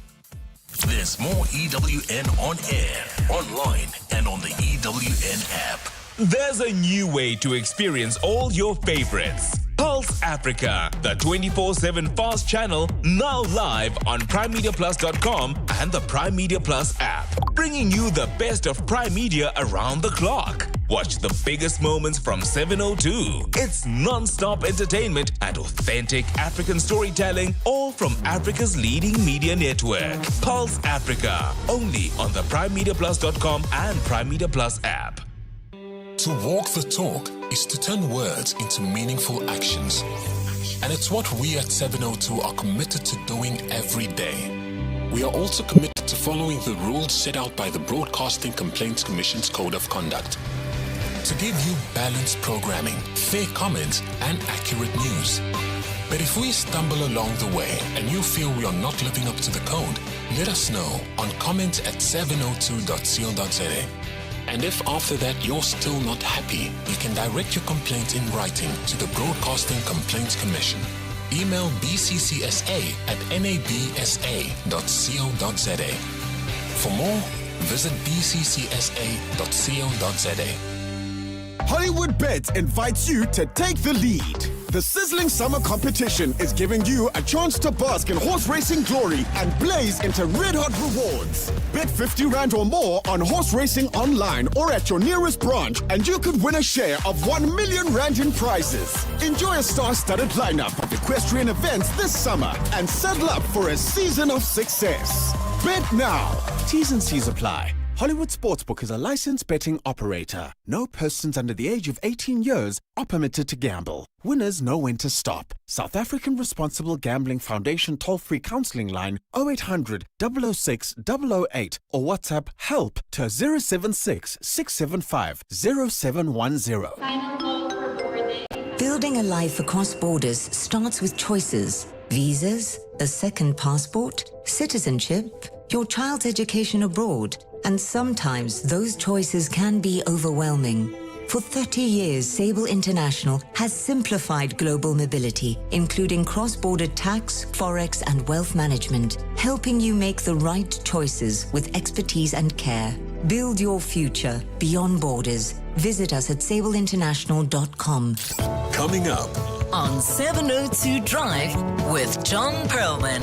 There's more EWN on air, online, and on the EWN app. There's a new way to experience all your favorites. Pulse Africa, the 24/7 fast channel, now live on primemediaplus.com and the Prime Media Plus app, bringing you the best of Prime Media around the clock. Watch the biggest moments from 702. It's non-stop entertainment and authentic African storytelling, all from Africa's leading media network. Pulse Africa, only on the primemediaplus.com and Prime Media Plus app. To walk the talk is to turn words into meaningful actions. And it's what we at 702 are committed to doing every day. We are also committed to following the rules set out by the Broadcasting Complaints Commission's Code of Conduct, to give you balanced programming, fair comments, and accurate news. But if we stumble along the way and you feel we are not living up to the code, let us know on comment@702.co.za. And if after that you're still not happy, you can direct your complaint in writing to the Broadcasting Complaints Commission. Email bccsa@nabsa.co.za. For more, visit bccsa.co.za. Hollywood Bet invites you to take the lead. The sizzling summer competition is giving you a chance to bask in horse racing glory and blaze into red-hot rewards. Bet 50 Rand or more on horse racing online or at your nearest branch and you could win a share of 1 million Rand in prizes. Enjoy a star-studded lineup of equestrian events this summer and settle up for a season of success. Bet now. T's and C's apply. Hollywood Sportsbook is a licensed betting operator. No persons under the age of 18 years are permitted to gamble. Winners know when to stop. South African Responsible Gambling Foundation toll-free counseling line 0800 006 008 or WhatsApp help to 076 675 0710. Building a life across borders starts with choices. Visas, a second passport, citizenship, your child's education abroad. And sometimes those choices can be overwhelming. For 30 years, Sable International has simplified global mobility, including cross-border tax, forex, and wealth management, helping you make the right choices with expertise and care. Build your future beyond borders. Visit us at sableinternational.com. Coming up on 702 Drive with John Perlman.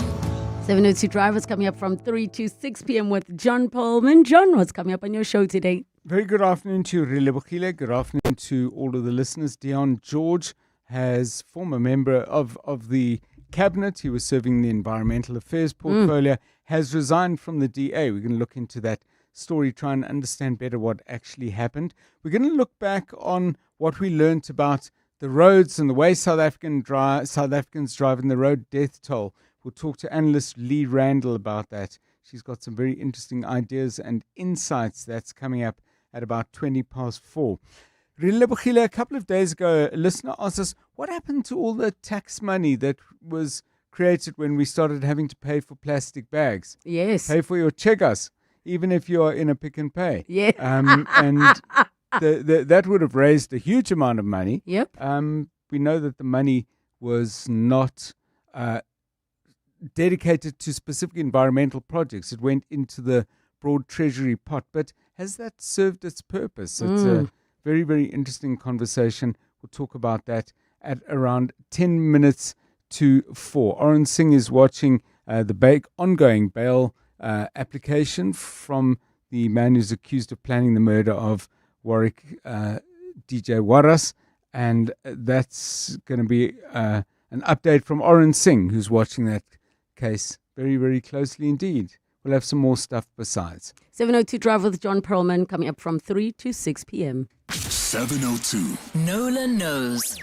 702 Drive is coming up from 3 to 6 p.m. with John Perlman. John, what's coming up on your show today? Very good afternoon to Relebogile. Good afternoon to all of the listeners. Deon George has former member of the cabinet. He was serving the environmental affairs portfolio, has resigned from the DA. We're going to look into that story, try and understand better what actually happened. We're going to look back on what we learned about the roads and the way South Africans drive and the road death toll. We'll talk to analyst Lee Randall about that. She's got some very interesting ideas and insights. That's coming up at about 4:20. Relebogile, a couple of days ago, a listener asked us, what happened to all the tax money that was created when we started having to pay for plastic bags? Yes. Pay for your chegas, even if you are in a Pick n Pay. Yeah. And that would have raised a huge amount of money. Yep. We know that the money was not dedicated to specific environmental projects. It went into the broad treasury pot. But has that served its purpose? It's a very, very interesting conversation. We'll talk about that at around 10 minutes to 4. Oren Singh is watching the ongoing bail application from the man who's accused of planning the murder of Warwick DJ Waras. And that's going to be an update from Oren Singh, who's watching that case very, very closely indeed. We'll have some more stuff besides. 702 Drive with John Perlman coming up from 3 to 6 p.m. 702. Nola knows.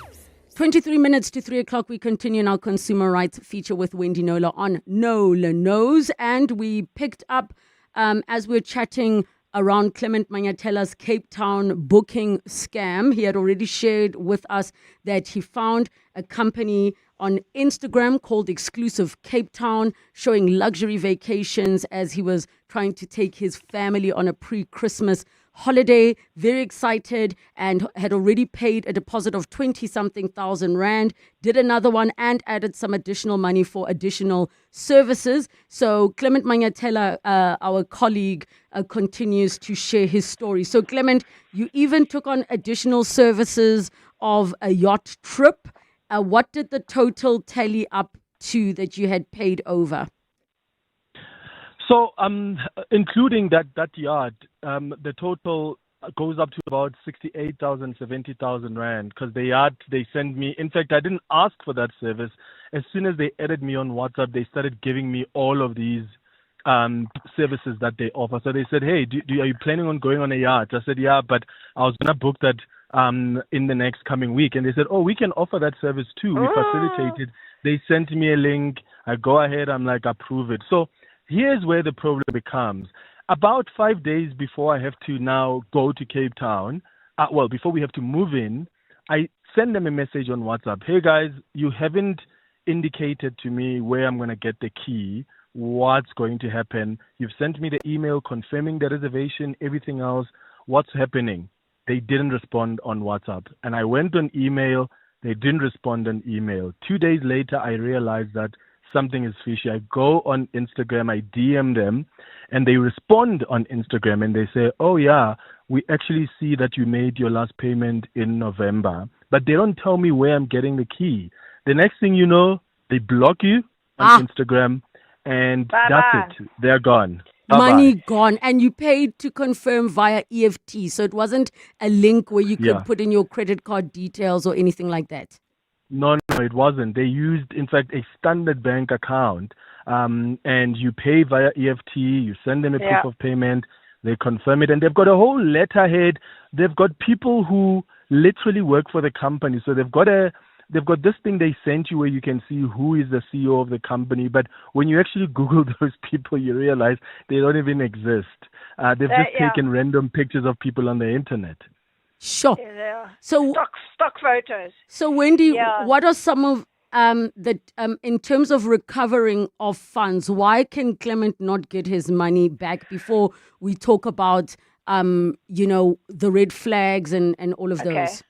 23 minutes to 3 o'clock. We continue in our consumer rights feature with Wendy Nola on Nola Knows. And we picked up, as we're chatting around Clement Manyatela's Cape Town booking scam. He had already shared with us that he found a company on Instagram called Exclusive Cape Town, showing luxury vacations as he was trying to take his family on a pre-Christmas holiday. Very excited and had already paid a deposit of 20-something thousand rand, did another one and added some additional money for additional services. So Clement Manyatela, our colleague, continues to share his story. So Clement, you even took on additional services of a yacht trip what did the total tally up to that you had paid over? So, including that yard, the total goes up to about 68,000, 70,000 rand, because the yard they send me. In fact, I didn't ask for that service. As soon as they added me on WhatsApp, they started giving me all of these services that they offer. So they said, "Hey, are you planning on going on a yacht?" I said, "Yeah, but I was gonna book that in the next coming week." And they said, "Oh, we can offer that service too. We facilitate it." They sent me a link. I go ahead. I'm like, approve it. So here's where the problem becomes. About 5 days before I have to now go to Cape Town, before we have to move in, I send them a message on WhatsApp. "Hey guys, you haven't indicated to me where I'm going to get the key. What's going to happen? You've sent me the email confirming the reservation, everything else. What's happening?" They didn't respond on WhatsApp. And I went on email. They didn't respond on email. 2 days later, I realized that something is fishy. I go on Instagram, I DM them, and they respond on Instagram and they say, "Oh yeah, we actually see that you made your last payment in November." But they don't tell me where I'm getting the key. The next thing you know, they block you on Instagram, and that's it. They're gone. Money gone. And you paid to confirm via EFT. So it wasn't a link where you could put in your credit card details or anything like that. No, it wasn't. They used, in fact, a Standard Bank account, and you pay via EFT. You send them a proof of payment. They confirm it, and they've got a whole letterhead. They've got people who literally work for the company. So they've got this thing they sent you where you can see who is the CEO of the company. But when you actually Google those people, you realize they don't even exist. They've just taken random pictures of people on the internet. Sure. Yeah, they are. So stock photos. So Wendy, what are some of in terms of recovering of funds, why can Clement not get his money back before we talk about the red flags and all of those?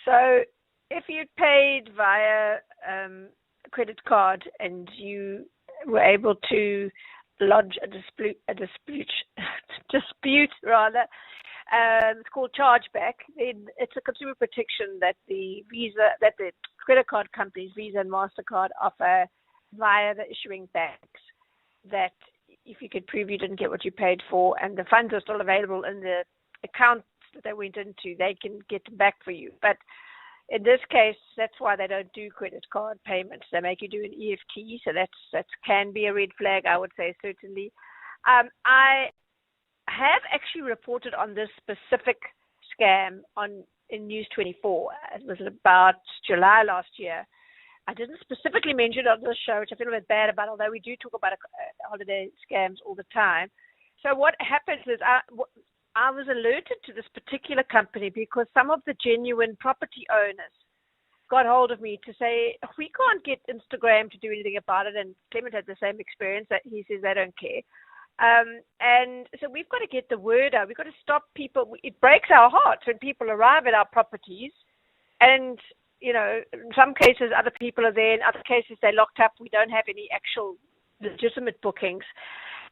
So if you paid via credit card and you were able to lodge a dispute rather, it's called chargeback. It's a consumer protection that the credit card companies, Visa and MasterCard, offer via the issuing banks. That if you could prove you didn't get what you paid for and the funds are still available in the accounts that they went into, they can get them back for you. But in this case, that's why they don't do credit card payments. They make you do an EFT, so that can be a red flag, I would say, certainly. I have actually reported on this specific scam in News 24. It was about July last year. I didn't specifically mention it on this show, which I feel a bit bad about, although we do talk about holiday scams all the time. So what happens is I was alerted to this particular company because some of the genuine property owners got hold of me to say, we can't get Instagram to do anything about it. And Clement had the same experience that he says they don't care. And so we've got to get the word out. We've got to stop people. It breaks our hearts when people arrive at our properties and, in some cases other people are there. In other cases they're locked up. We don't have any actual legitimate bookings.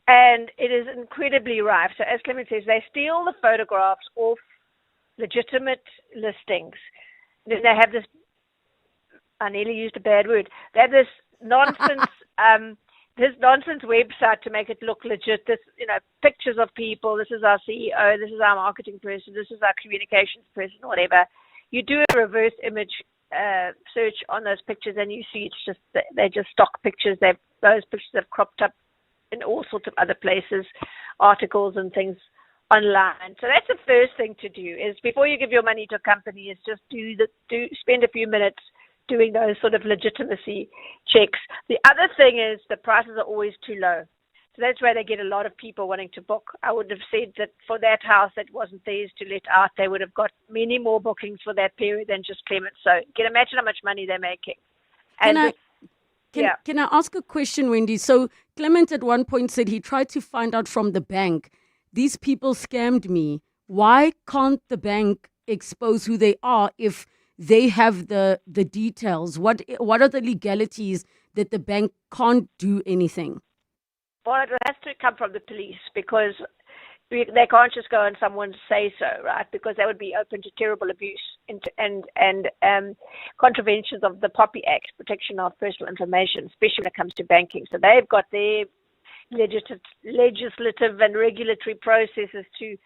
And it is incredibly rife. So as Clement says, they steal the photographs off legitimate listings. Then they have this, I nearly used a bad word, they have this nonsense website to make it look legit. This, pictures of people. This is our CEO. This is our marketing person. This is our communications person, whatever. You do a reverse image search on those pictures and you see they're just stock pictures. Those pictures have cropped up in all sorts of other places, articles and things online. So that's the first thing to do is before you give your money to a company is just spend a few minutes doing those sort of legitimacy checks. The other thing is the prices are always too low. So that's where they get a lot of people wanting to book. I would have said that for that house that wasn't theirs to let out, they would have got many more bookings for that period than just Clement. So you can imagine how much money they're making. Can I ask a question, Wendy? So Clement at one point said he tried to find out from the bank, these people scammed me. Why can't the bank expose who they are if they have the details? What are the legalities that the bank can't do anything? Well, it has to come from the police because they can't just go and someone say so, right? Because that would be open to terrible abuse and contraventions of the POPI Act, Protection of Personal Information, especially when it comes to banking. So they've got their legislative and regulatory processes to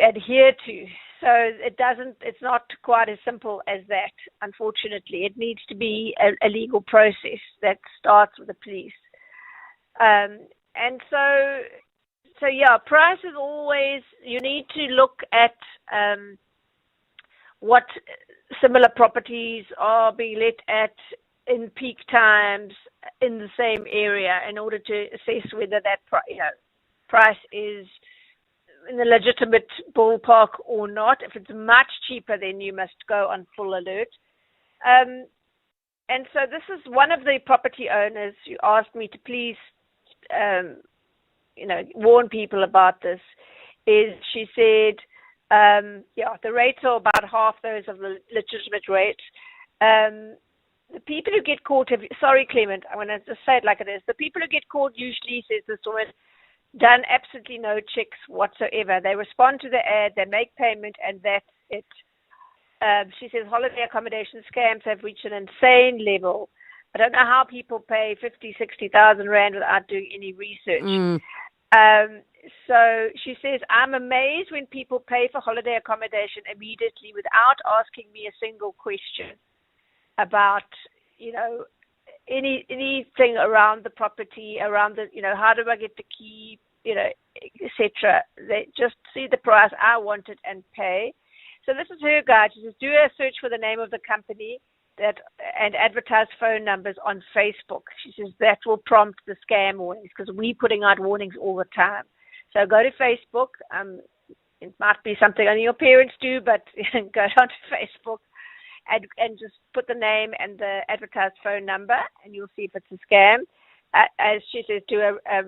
adhere to. So it's not quite as simple as that, unfortunately. It needs to be a legal process that starts with the police. And so yeah, price is always, you need to look at what similar properties are being let at in peak times in the same area in order to assess whether that price is in the legitimate ballpark or not. If it's much cheaper, then you must go on full alert. And so this is one of the property owners who asked me to please, warn people about this. She said, the rates are about half those of the legitimate rates. The people who get caught, sorry, Clement, I want to just say it like it is. The people who get caught usually, says this woman, done absolutely no checks whatsoever. They respond to the ad, they make payment, and that's it. She says holiday accommodation scams have reached an insane level. I don't know how people pay 50,000, 60,000 rand without doing any research. So she says, I'm amazed when people pay for holiday accommodation immediately without asking me a single question about, anything around the property, around the, how do I get the key, etc. They just see the price, I want it, and pay. So this is her guide. She says, do a search for the name of the company and advertise phone numbers on Facebook. She says that will prompt the scam warnings because we're putting out warnings all the time. So go to Facebook. It might be something only your parents do, but go down to Facebook and just put the name and the advertised phone number, and you'll see if it's a scam. As she says, do a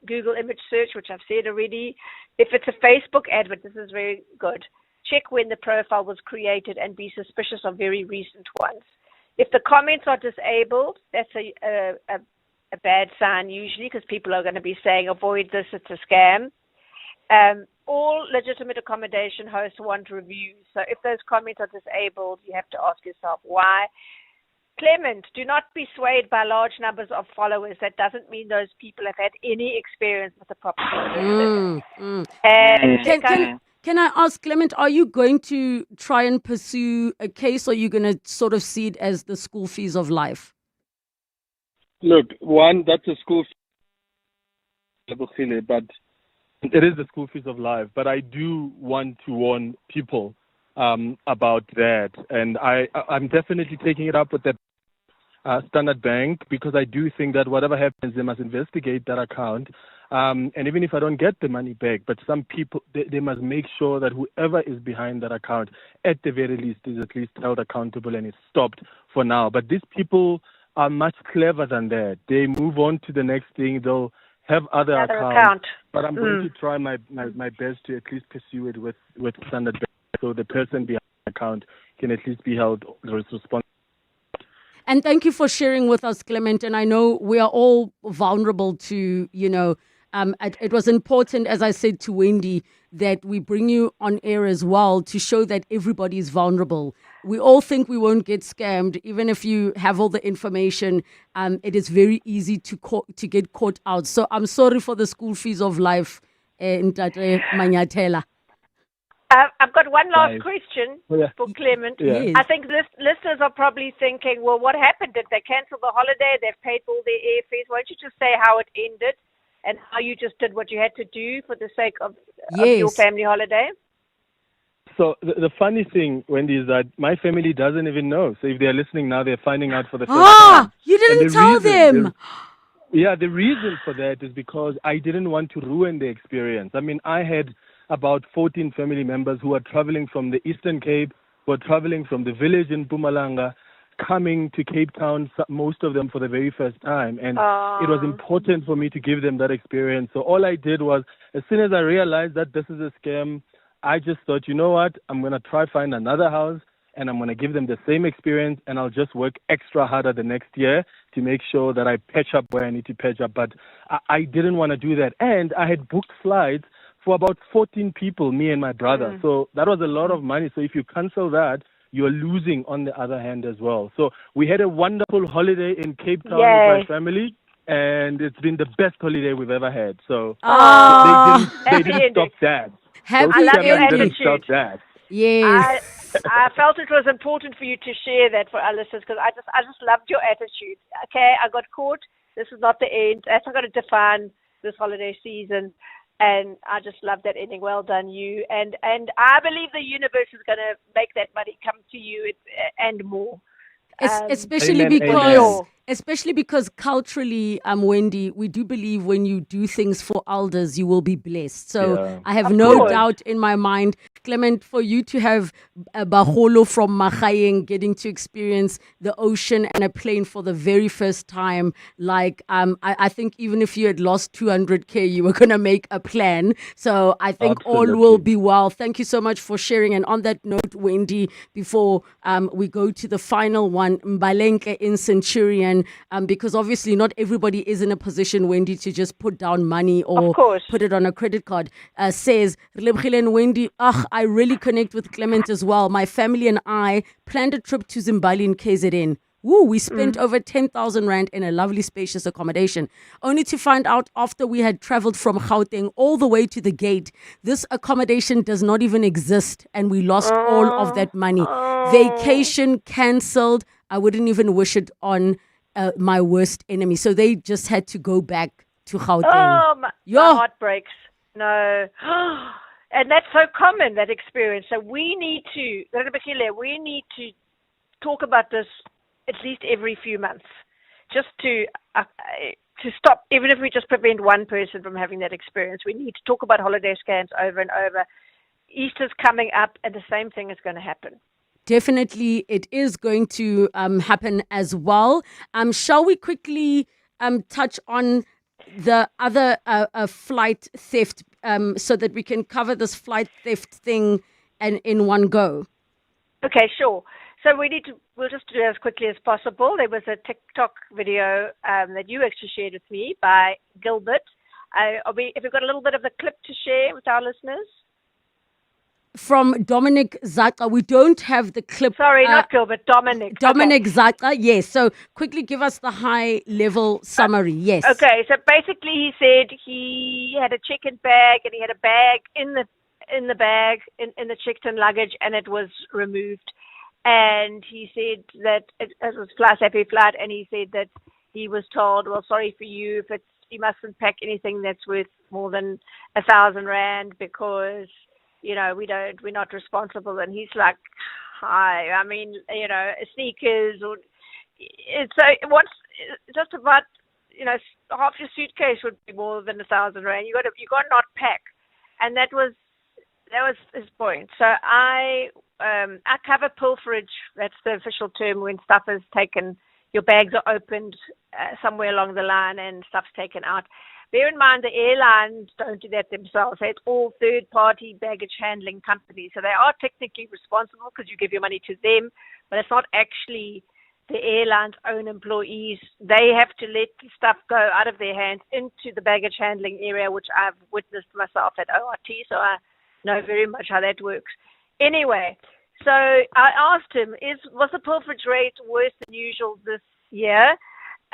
Google image search, which I've said already. If it's a Facebook advert, this is very good. Check when the profile was created and be suspicious of very recent ones. If the comments are disabled, that's a bad sign usually because people are going to be saying, avoid this, it's a scam. All legitimate accommodation hosts want reviews. So if those comments are disabled, you have to ask yourself why. Clement, do not be swayed by large numbers of followers. That doesn't mean those people have had any experience with the property. Can I ask, Clement, are you going to try and pursue a case, or are you going to sort of see it as the school fees of life? Look, one, that's a school fee, but it is the school fees of life. But I do want to warn people about that. And I'm definitely taking it up with the Standard Bank because I do think that whatever happens, they must investigate that account. And even if I don't get the money back, but some people, they must make sure that whoever is behind that account, at the very least, is at least held accountable and is stopped for now. But these people are much clever than that. They move on to the next thing. They'll have other accounts. But I'm going to try my best to at least pursue it with Standard Bank so the person behind the account can at least be held responsible. And thank you for sharing with us, Clement. And I know we are all vulnerable to, it was important, as I said to Wendy, that we bring you on air as well to show that everybody is vulnerable. We all think we won't get scammed, even if you have all the information. It is very easy to get caught out. So I'm sorry for the school fees of life, Ntate Manyathela. I've got one last question for Clement. Yes. I think listeners are probably thinking, well, what happened? Did they cancel the holiday? They've paid for all their airfares. Why don't you just say how it ended and how you just did what you had to do for the sake of your family holiday? So the funny thing, Wendy, is that my family doesn't even know. So if they're listening now, they're finding out for the first time. You didn't tell them. The reason for that is because I didn't want to ruin the experience. I mean, I had about 14 family members who are traveling from the Eastern Cape, who are traveling from the village in Mpumalanga, coming to Cape Town, most of them for the very first time. And it was important for me to give them that experience. So all I did was, as soon as I realized that this is a scam, I just thought, you know what, I'm going to try find another house and I'm going to give them the same experience, and I'll just work extra harder the next year to make sure that I patch up where I need to patch up. But I didn't want to do that. And I had booked flights for about 14 people, me and my brother. So that was a lot of money. So if you cancel that, you're losing on the other hand as well. So we had a wonderful holiday in Cape Town with my family, and it's been the best holiday we've ever had. So they didn't stop that. Happy Those I love your chairmen didn't attitude. stop that. Yes. I felt it was important for you to share that for our listeners because I just loved your attitude. Okay, I got caught. This is not the end. That's not going to define this holiday season. And I just love that ending. Well done, you. And I believe the universe is going to make that money come to you and more. Especially because culturally, Wendy, we do believe when you do things for elders, you will be blessed. So I have no doubt in my mind, Clement, for you to have a baholo from Mahayeng getting to experience the ocean and a plane for the very first time, I think even if you had lost 200K, you were going to make a plan. So I think all will be well. Thank you so much for sharing. And on that note, Wendy, before we go to the final one, Mbalenke in Centurion, because obviously not everybody is in a position, Wendy, to just put down money or put it on a credit card, says, Relebogile and Wendy, I really connect with Clement as well. My family and I planned a trip to Zimbabwe in KZN. Woo, we spent over 10,000 Rand in a lovely spacious accommodation, only to find out after we had traveled from Gauteng all the way to the gate, this accommodation does not even exist and we lost all of that money. Vacation cancelled. I wouldn't even wish it on my worst enemy. So they just had to go back to Gauteng. Oh, my heart breaks. No. And that's so common, that experience. So we need to talk about this at least every few months, just to stop, even if we just prevent one person from having that experience. We need to talk about holiday scams over and over. Easter's coming up, and the same thing is going to happen. Definitely, it is going to happen as well. Shall we quickly touch on the other flight theft so that we can cover this flight theft thing and in one go? Okay, sure. So we'll just do it as quickly as possible. There was a TikTok video that you actually shared with me by Gilbert. Have we got a little bit of the clip to share with our listeners? From Dominic Zaka. We don't have the clip. Sorry, not Gilbert, Dominic. Dominic Zaka, yes. So quickly give us the high-level summary, yes. Okay, so basically he said he had a check-in bag and he had a bag in the checked-in luggage and it was removed. And he said that it was happy flight, and he said that he was told, well, sorry for you, you mustn't pack anything that's worth more than 1,000 Rand because, we're not responsible. And he's like, hi, I mean, sneakers or so what's just about, half your suitcase would be more than 1,000 Rand. You got to not pack. And that was his point. So I cover pilferage. That's the official term when stuff is taken. Your bags are opened somewhere along the line and stuff's taken out. Bear in mind the airlines don't do that themselves. It's all third-party baggage handling companies. So they are technically responsible because you give your money to them, but it's not actually the airline's own employees. They have to let stuff go out of their hands into the baggage handling area, which I've witnessed myself at ORT. So I know very much how that works. Anyway, so I asked him, was the pilferage rate worse than usual this year?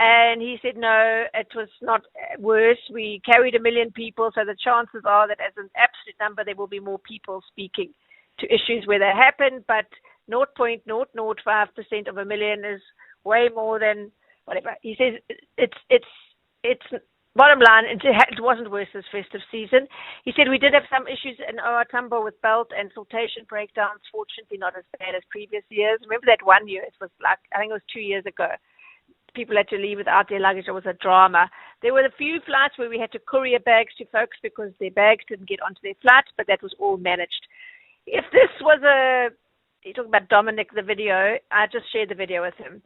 And he said, no, it was not worse. We carried 1 million people, so the chances are that as an absolute number, there will be more people speaking to issues where they happen, but 0.005% of 1 million is way more than whatever. He says it's bottom line, it wasn't worse this festive season. He said we did have some issues in OR Tambo with belt and siltation breakdowns, fortunately not as bad as previous years. Remember that one year, it was like, I think it was 2 years ago. People had to leave without their luggage. It was a drama. There were a few flights where we had to courier bags to folks because their bags didn't get onto their flights, but that was all managed. If this was you're talking about Dominic, the video, I just shared the video with him.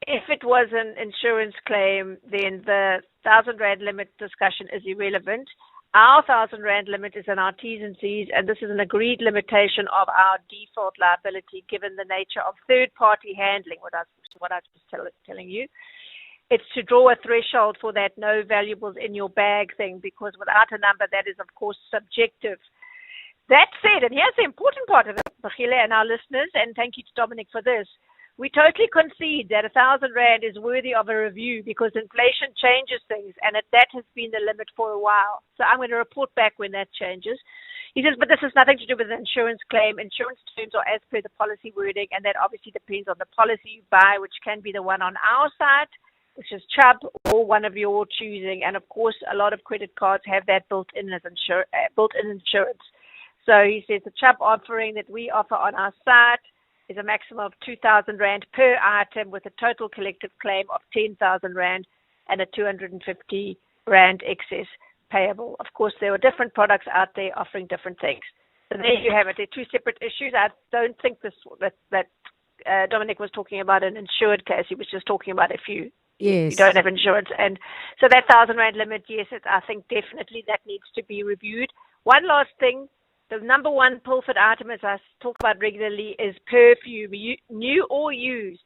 If it was an insurance claim, then the 1,000 Rand limit discussion is irrelevant. Our 1,000 Rand limit is an our T's and C's, and this is an agreed limitation of our default liability given the nature of third-party handling, what I was telling you. it's to draw a threshold for that no valuables in your bag thing, because without a number, that is, of course, subjective. That said, and here's the important part of it, Bachile and our listeners, and thank you to Dominic for this, we totally concede that 1,000 Rand is worthy of a review because inflation changes things, and that has been the limit for a while. So I'm going to report back when that changes. He says, but this has nothing to do with an insurance claim. Insurance terms are as per the policy wording, and that obviously depends on the policy you buy, which can be the one on our side, which is Chubb, or one of your choosing. And of course, a lot of credit cards have that built-in insurance. So he says the Chubb offering that we offer on our site is a maximum of 2,000 Rand per item with a total collective claim of 10,000 Rand and a 250 Rand excess payable. Of course, there are different products out there offering different things. So there you have it. They're two separate issues. I don't think that Dominic was talking about an insured case. He was just talking about if you don't have insurance. And so that 1,000 Rand limit, yes, I think definitely that needs to be reviewed. One last thing. The number one pilfered item, as I talk about regularly, is perfume, new or used.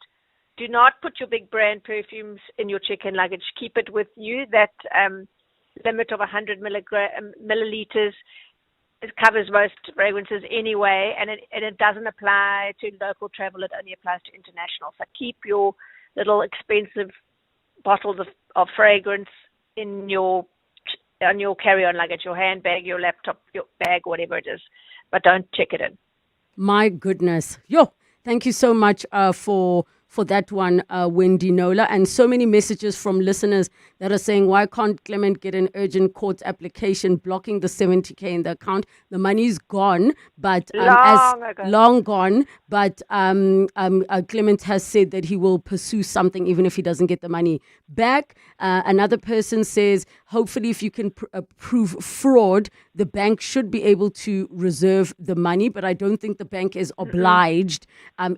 Do not put your big brand perfumes in your check-in luggage. Keep it with you. That limit of 100 milliliters covers most fragrances anyway, and it doesn't apply to local travel. It only applies to international. So keep your little expensive bottles of fragrance on your carry-on luggage, your handbag, your laptop, your bag, whatever it is, but don't check it in. My goodness. Thank you so much for that one, Wendy Nola. And so many messages from listeners that are saying, why can't Clement get an urgent court application blocking the 70K in the account? The money's gone, but long gone. But Clement has said that he will pursue something even if he doesn't get the money back. Another person says, hopefully if you can prove fraud, the bank should be able to reserve the money, but I don't think the bank is obliged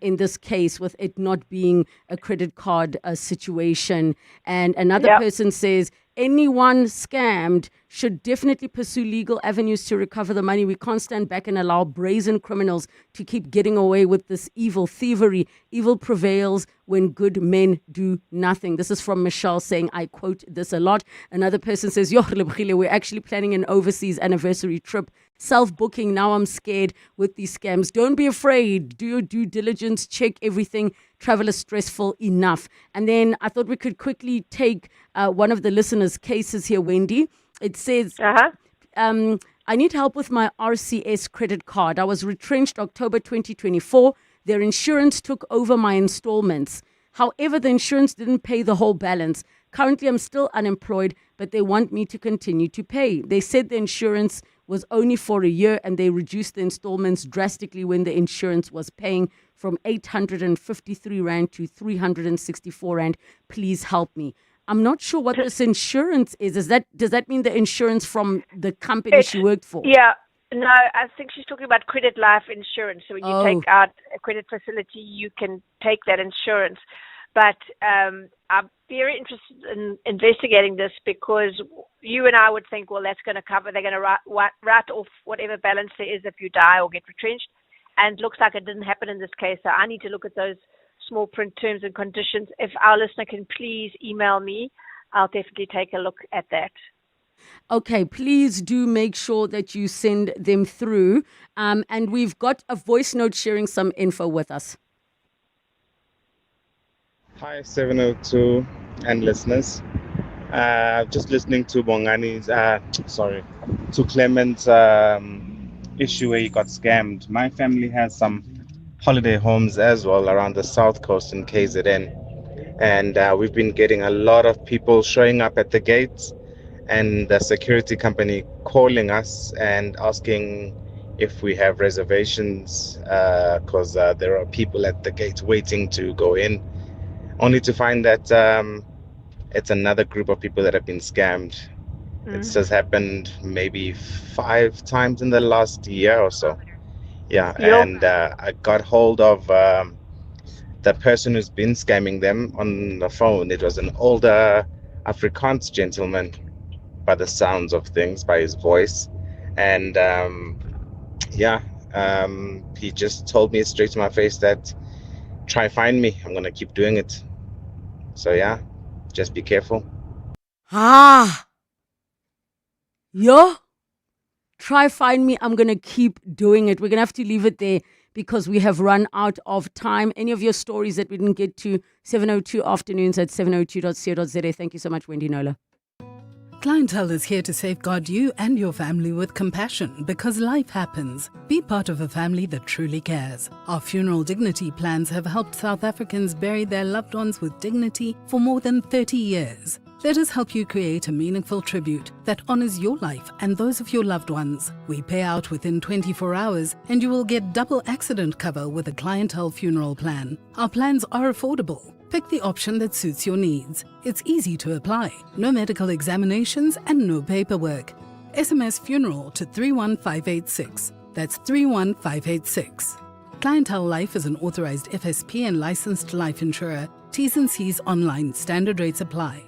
in this case with it not being a credit card situation. And another person says, anyone scammed should definitely pursue legal avenues to recover the money. We can't stand back and allow brazen criminals to keep getting away with this evil thievery. Evil prevails when good men do nothing. This is from Michelle saying, I quote this a lot. Another person says, Relebogile, we're actually planning an overseas anniversary trip. Self-booking, now I'm scared with these scams. Don't be afraid. Do your due diligence. Check everything. Travel is stressful enough. And then I thought we could quickly take one of the listeners' cases here, Wendy. It says, I need help with my RCS credit card. I was retrenched October 2024. Their insurance took over my installments. However, the insurance didn't pay the whole balance. Currently, I'm still unemployed, but they want me to continue to pay. They said the insurance was only for a year and they reduced the installments drastically when the insurance was paying from 853 Rand to 364 Rand. Please help me. I'm not sure what this insurance is. Does that mean the insurance from the company she worked for? Yeah. No, I think she's talking about credit life insurance. So when you take out a credit facility, you can take that insurance. But I'm very interested in investigating this because you and I would think, well, that's going to cover, they're going to write off whatever balance there is if you die or get retrenched. And it looks like it didn't happen in this case. So I need to look at those small print terms and conditions. If our listener can please email me, I'll definitely take a look at that. Okay, please do make sure that you send them through. And we've got a voice note sharing some info with us. Hi, 702 and listeners. Just listening to to Clement's issue where he got scammed. My family has some holiday homes as well around the south coast in KZN. And we've been getting a lot of people showing up at the gates and the security company calling us and asking if we have reservations because there are people at the gate waiting to go in, only to find that it's another group of people that have been scammed. It's just happened maybe 5 times in the last year or so. Yeah, and I got hold of the person who's been scamming them on the phone. It was an older Afrikaans gentleman by the sounds of things, by his voice. And he just told me straight to my face that try find me. I'm going to keep doing it. So yeah, just be careful. Yo, try find me. I'm going to keep doing it. We're going to have to leave it there because we have run out of time. Any of your stories that we didn't get to, 702 afternoons at 702.co.za. Thank you so much, Wendy Nola. Clientele is here to safeguard you and your family with compassion because life happens. Be part of a family that truly cares. Our funeral dignity plans have helped South Africans bury their loved ones with dignity for more than 30 years. Let us help you create a meaningful tribute that honors your life and those of your loved ones. We pay out within 24 hours and you will get double accident cover with a Clientele funeral plan. Our plans are affordable. Pick the option that suits your needs. It's easy to apply. No medical examinations and no paperwork. SMS funeral to 31586. That's 31586. Clientele Life is an authorized FSP and licensed life insurer. T's and C's online. Standard rates apply.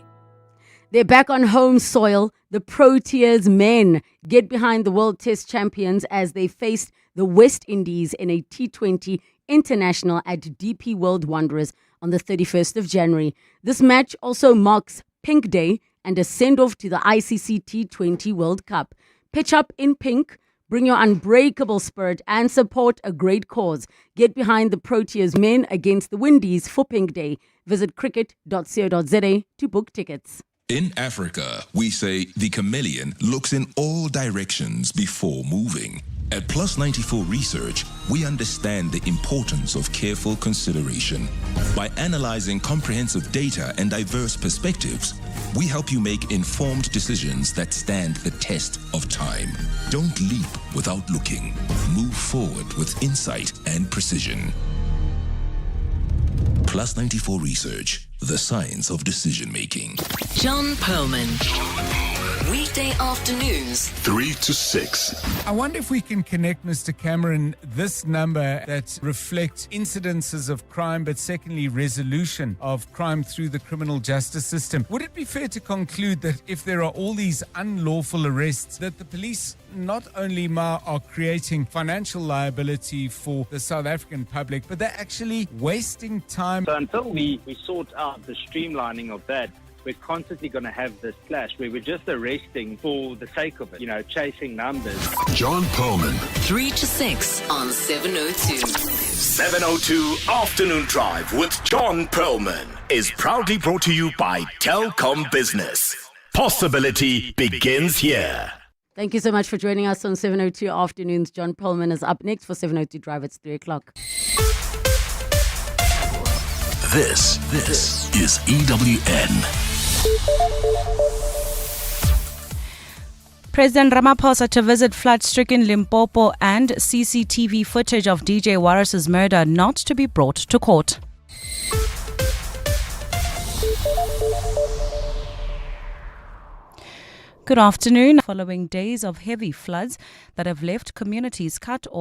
They're back on home soil. The Proteas men get behind the World Test champions as they faced the West Indies in a T20 international at DP World Wanderers on the 31st of January. This match also marks Pink Day and a send-off to the ICC T20 World Cup. Pitch up in pink, bring your unbreakable spirit and support a great cause. Get behind the Proteas men against the Windies for Pink Day. Visit cricket.co.za to book tickets. In Africa, we say the chameleon looks in all directions before moving. At Plus 94 Research, we understand the importance of careful consideration. By analyzing comprehensive data and diverse perspectives, we help you make informed decisions that stand the test of time. Don't leap without looking. Move forward with insight and precision. Plus 94 Research, the science of decision making. John Perlman. Weekday afternoons, 3 to 6. I wonder if we can connect, Mr. Cameron, this number that reflects incidences of crime, but secondly, resolution of crime through the criminal justice system. Would it be fair to conclude that if there are all these unlawful arrests, that the police not only are creating financial liability for the South African public, but they're actually wasting time? So until we sort out the streamlining of that, we're constantly going to have this clash where we're just arresting for the sake of it, chasing numbers. John Perlman. 3 to 6 on 702. 702 Afternoon Drive with John Perlman is proudly brought to you by Telkom Business. Possibility begins here. Thank you so much for joining us on 702 Afternoons. John Perlman is up next for 702 Drive. It's 3 o'clock. This is EWN. President Ramaphosa to visit flood-stricken Limpopo and CCTV footage of DJ Waris's murder not to be brought to court. Good afternoon. Following days of heavy floods that have left communities cut off